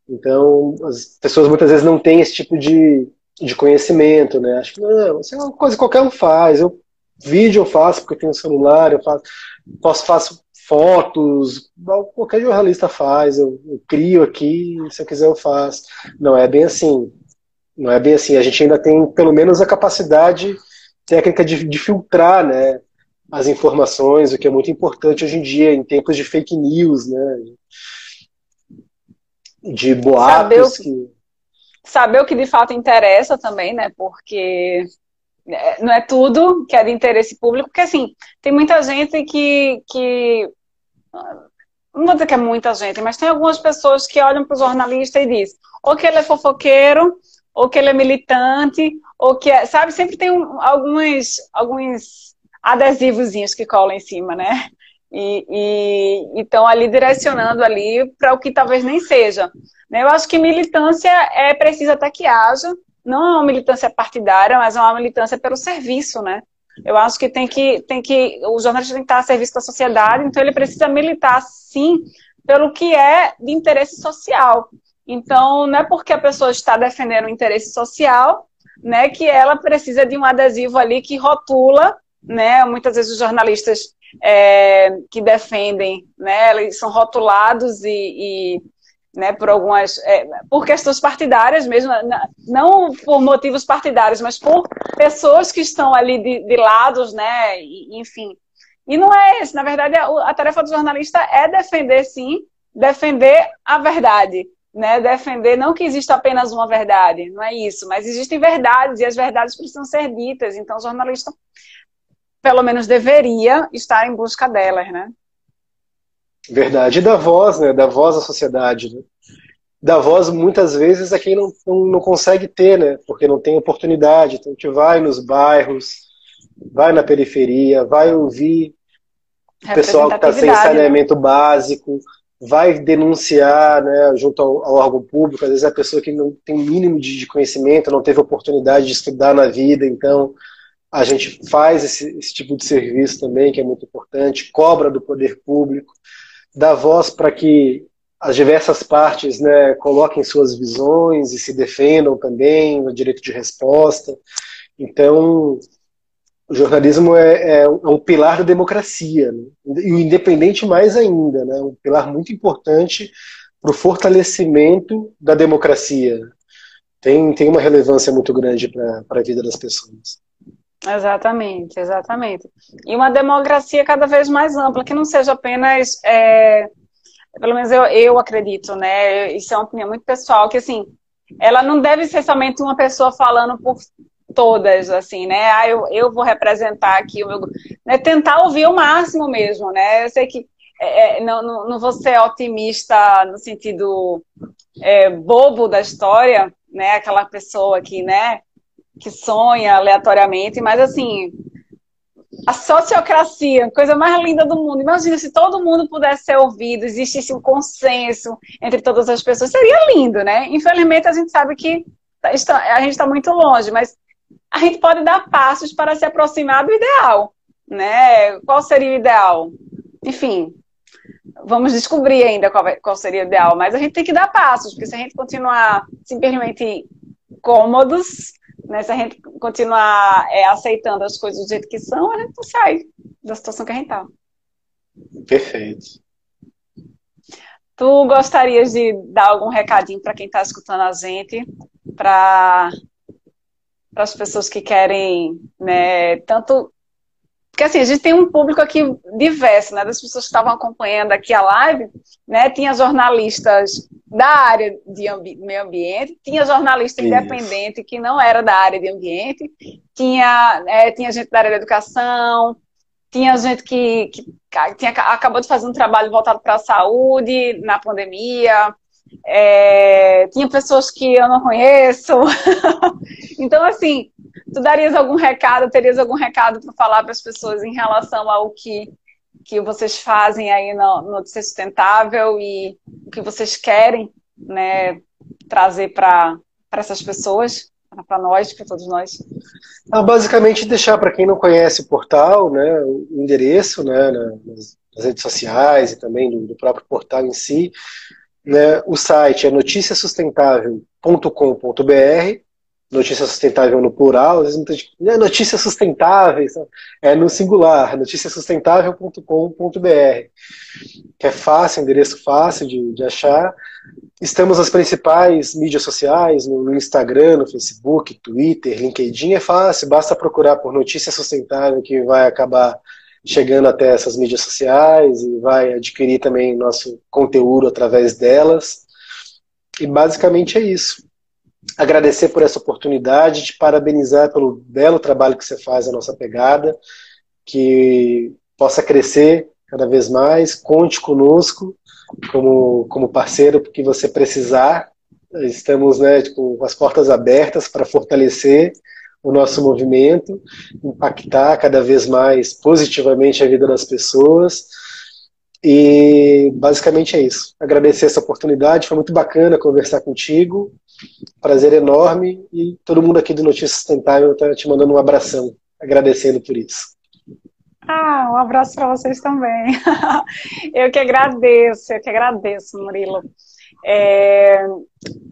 Então, as pessoas muitas vezes não têm esse tipo de conhecimento, né? Acho que não, isso é uma coisa que qualquer um faz. Vídeo eu faço porque eu tenho um celular, eu faço fotos, qualquer jornalista faz, eu crio aqui, se eu quiser eu faço. Não é bem assim. Não é bem assim. A gente ainda tem, pelo menos, a capacidade técnica de filtrar, né, as informações, o que é muito importante hoje em dia, em tempos de fake news, né, de boatos. Saber o que de fato interessa também, né, porque não é tudo que é de interesse público, porque assim, tem muita gente que não vou dizer que é muita gente, mas tem algumas pessoas que olham para o jornalista e dizem ou que ele é fofoqueiro, ou que ele é militante, ou que é, sabe, sempre tem alguns adesivozinhos que colam em cima, né? E estão ali direcionando ali para o que talvez nem seja. Eu acho que militância é preciso até que haja, não é uma militância partidária, mas é uma militância pelo serviço, né? Eu acho que o jornalista tem que estar a serviço da sociedade, então ele precisa militar, sim, pelo que é de interesse social. Então, não é porque a pessoa está defendendo o interesse social, né, que ela precisa de um adesivo ali que rotula, né? Muitas vezes os jornalistas, que defendem, né? Eles são rotulados né, por algumas, por questões partidárias mesmo, não por motivos partidários, mas por pessoas que estão ali de lados, né, enfim. E não é esse, na verdade, a tarefa do jornalista é defender, sim, defender a verdade, né, defender não que exista apenas uma verdade, não é isso, mas existem verdades e as verdades precisam ser ditas, então o jornalista, pelo menos, deveria estar em busca delas, né. Verdade. E da voz, né? Da voz à sociedade, né? Da voz, muitas vezes, a quem não consegue ter, né? Porque não tem oportunidade. Então, a gente vai nos bairros, vai na periferia, vai ouvir o pessoal que está sem saneamento, né, básico, vai denunciar, né, junto ao órgão público. Às vezes é a pessoa que não tem o mínimo de conhecimento, não teve oportunidade de estudar na vida, então a gente faz esse tipo de serviço também, que é muito importante, cobra do poder público, dá voz para que as diversas partes, né, coloquem suas visões e se defendam também, no direito de resposta. Então, o jornalismo é um pilar da democracia, né? E o independente mais ainda, né? Um pilar muito importante para o fortalecimento da democracia. Tem uma relevância muito grande para a vida das pessoas. Exatamente, exatamente. E uma democracia cada vez mais ampla, que não seja apenas, pelo menos eu acredito, né? Isso é uma opinião muito pessoal, que assim, ela não deve ser somente uma pessoa falando por todas, assim, né? Eu vou representar aqui o meu... Né? Tentar ouvir o máximo mesmo, né? Eu sei que não vou ser otimista no sentido bobo da história, né? Aquela pessoa que, né, que sonha aleatoriamente, mas assim, a sociocracia, coisa mais linda do mundo. Imagina se todo mundo pudesse ser ouvido, existisse um consenso entre todas as pessoas, seria lindo, né? Infelizmente a gente sabe que a gente está muito longe, mas a gente pode dar passos para se aproximar do ideal, né? Qual seria o ideal? Enfim, vamos descobrir ainda qual seria o ideal, mas a gente tem que dar passos, porque se a gente continuar simplesmente cômodos, né, se a gente continuar aceitando as coisas do jeito que são, a gente não sai da situação que a gente está. Perfeito. Tu gostarias de dar algum recadinho para quem está escutando a gente, para as pessoas que querem, né, tanto... Porque assim, a gente tem um público aqui diverso, né, das pessoas que estavam acompanhando aqui a live, né, tinha jornalistas da área de meio ambiente, tinha jornalista independente que não era da área de ambiente, tinha gente da área da educação, tinha gente que acabou de fazer um trabalho voltado para a saúde na pandemia, tinha pessoas que eu não conheço. Então, assim, tu darias algum recado, terias algum recado para falar para as pessoas em relação ao que vocês fazem aí no Notícia Sustentável e o que vocês querem, né, trazer para essas pessoas, para nós, para todos nós? Basicamente, deixar para quem não conhece o portal, né, o endereço, né, nas redes sociais e também do próprio portal em si. Né, o site é noticiasustentável.com.br, notícia sustentável no plural, às vezes muita gente, notícias sustentáveis, é no singular, noticiasustentável.com.br, que é fácil, endereço fácil de achar. Estamos nas principais mídias sociais, no Instagram, no Facebook, Twitter, LinkedIn, é fácil, basta procurar por Notícia Sustentável que vai acabar chegando até essas mídias sociais e vai adquirir também nosso conteúdo através delas. E basicamente é isso. Agradecer por essa oportunidade, te parabenizar pelo belo trabalho que você faz na nossa pegada, que possa crescer cada vez mais, conte conosco como parceiro, porque você precisar. Estamos, né, com as portas abertas para fortalecer o nosso movimento, impactar cada vez mais positivamente a vida das pessoas. E basicamente é isso. Agradecer essa oportunidade, foi muito bacana conversar contigo, prazer enorme, e todo mundo aqui do Notícia Sustentável está te mandando um abração, agradecendo por isso. Um abraço para vocês também. Eu que agradeço, Murilo.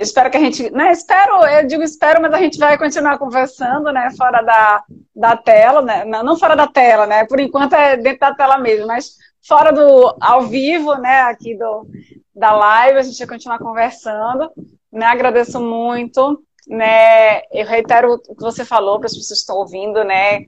Espero que a gente, né, espero, mas a gente vai continuar conversando, né, fora da tela, né, não fora da tela, né, por enquanto é dentro da tela mesmo, mas fora do, ao vivo, né, aqui da live, a gente vai continuar conversando, né, agradeço muito, né, eu reitero o que você falou para as pessoas que estão ouvindo, né,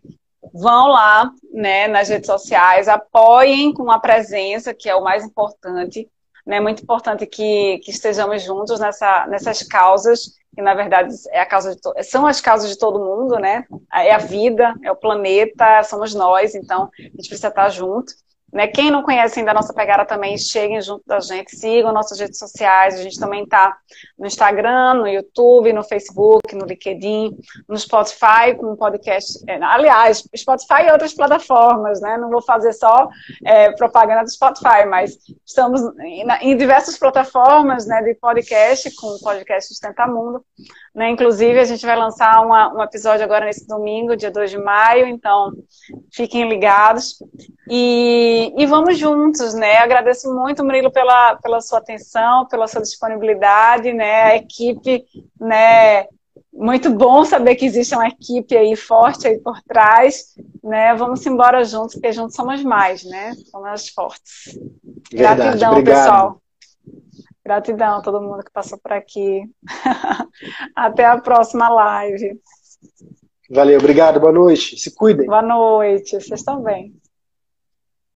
vão lá, né, nas redes sociais, apoiem com a presença, que é o mais importante, né, muito importante que estejamos juntos nessas causas, que na verdade é a causa são as causas de todo mundo, né, é a vida, é o planeta, somos nós, então a gente precisa estar junto. Né? Quem não conhece ainda a nossa pegada também, cheguem junto da gente, sigam nossas redes sociais, a gente também está no Instagram, no YouTube, no Facebook, no LinkedIn, no Spotify, com um podcast, aliás, Spotify e outras plataformas, né? Não vou fazer só propaganda do Spotify, mas estamos em diversas plataformas, né, de podcast, com o podcast Sustenta Mundo, né? Inclusive a gente vai lançar um episódio agora nesse domingo, dia 2 de maio, então fiquem ligados. E vamos juntos, né? Agradeço muito, Murilo, pela sua atenção, pela sua disponibilidade, né? A equipe, né? Muito bom saber que existe uma equipe aí forte aí por trás, né? Vamos embora juntos, porque juntos somos mais, né? Somos mais fortes. Verdade, gratidão, obrigado. pessoal. Gratidão a todo mundo que passou por aqui. Até a próxima live. Valeu, obrigado, boa noite. Se cuidem. Boa noite, vocês também.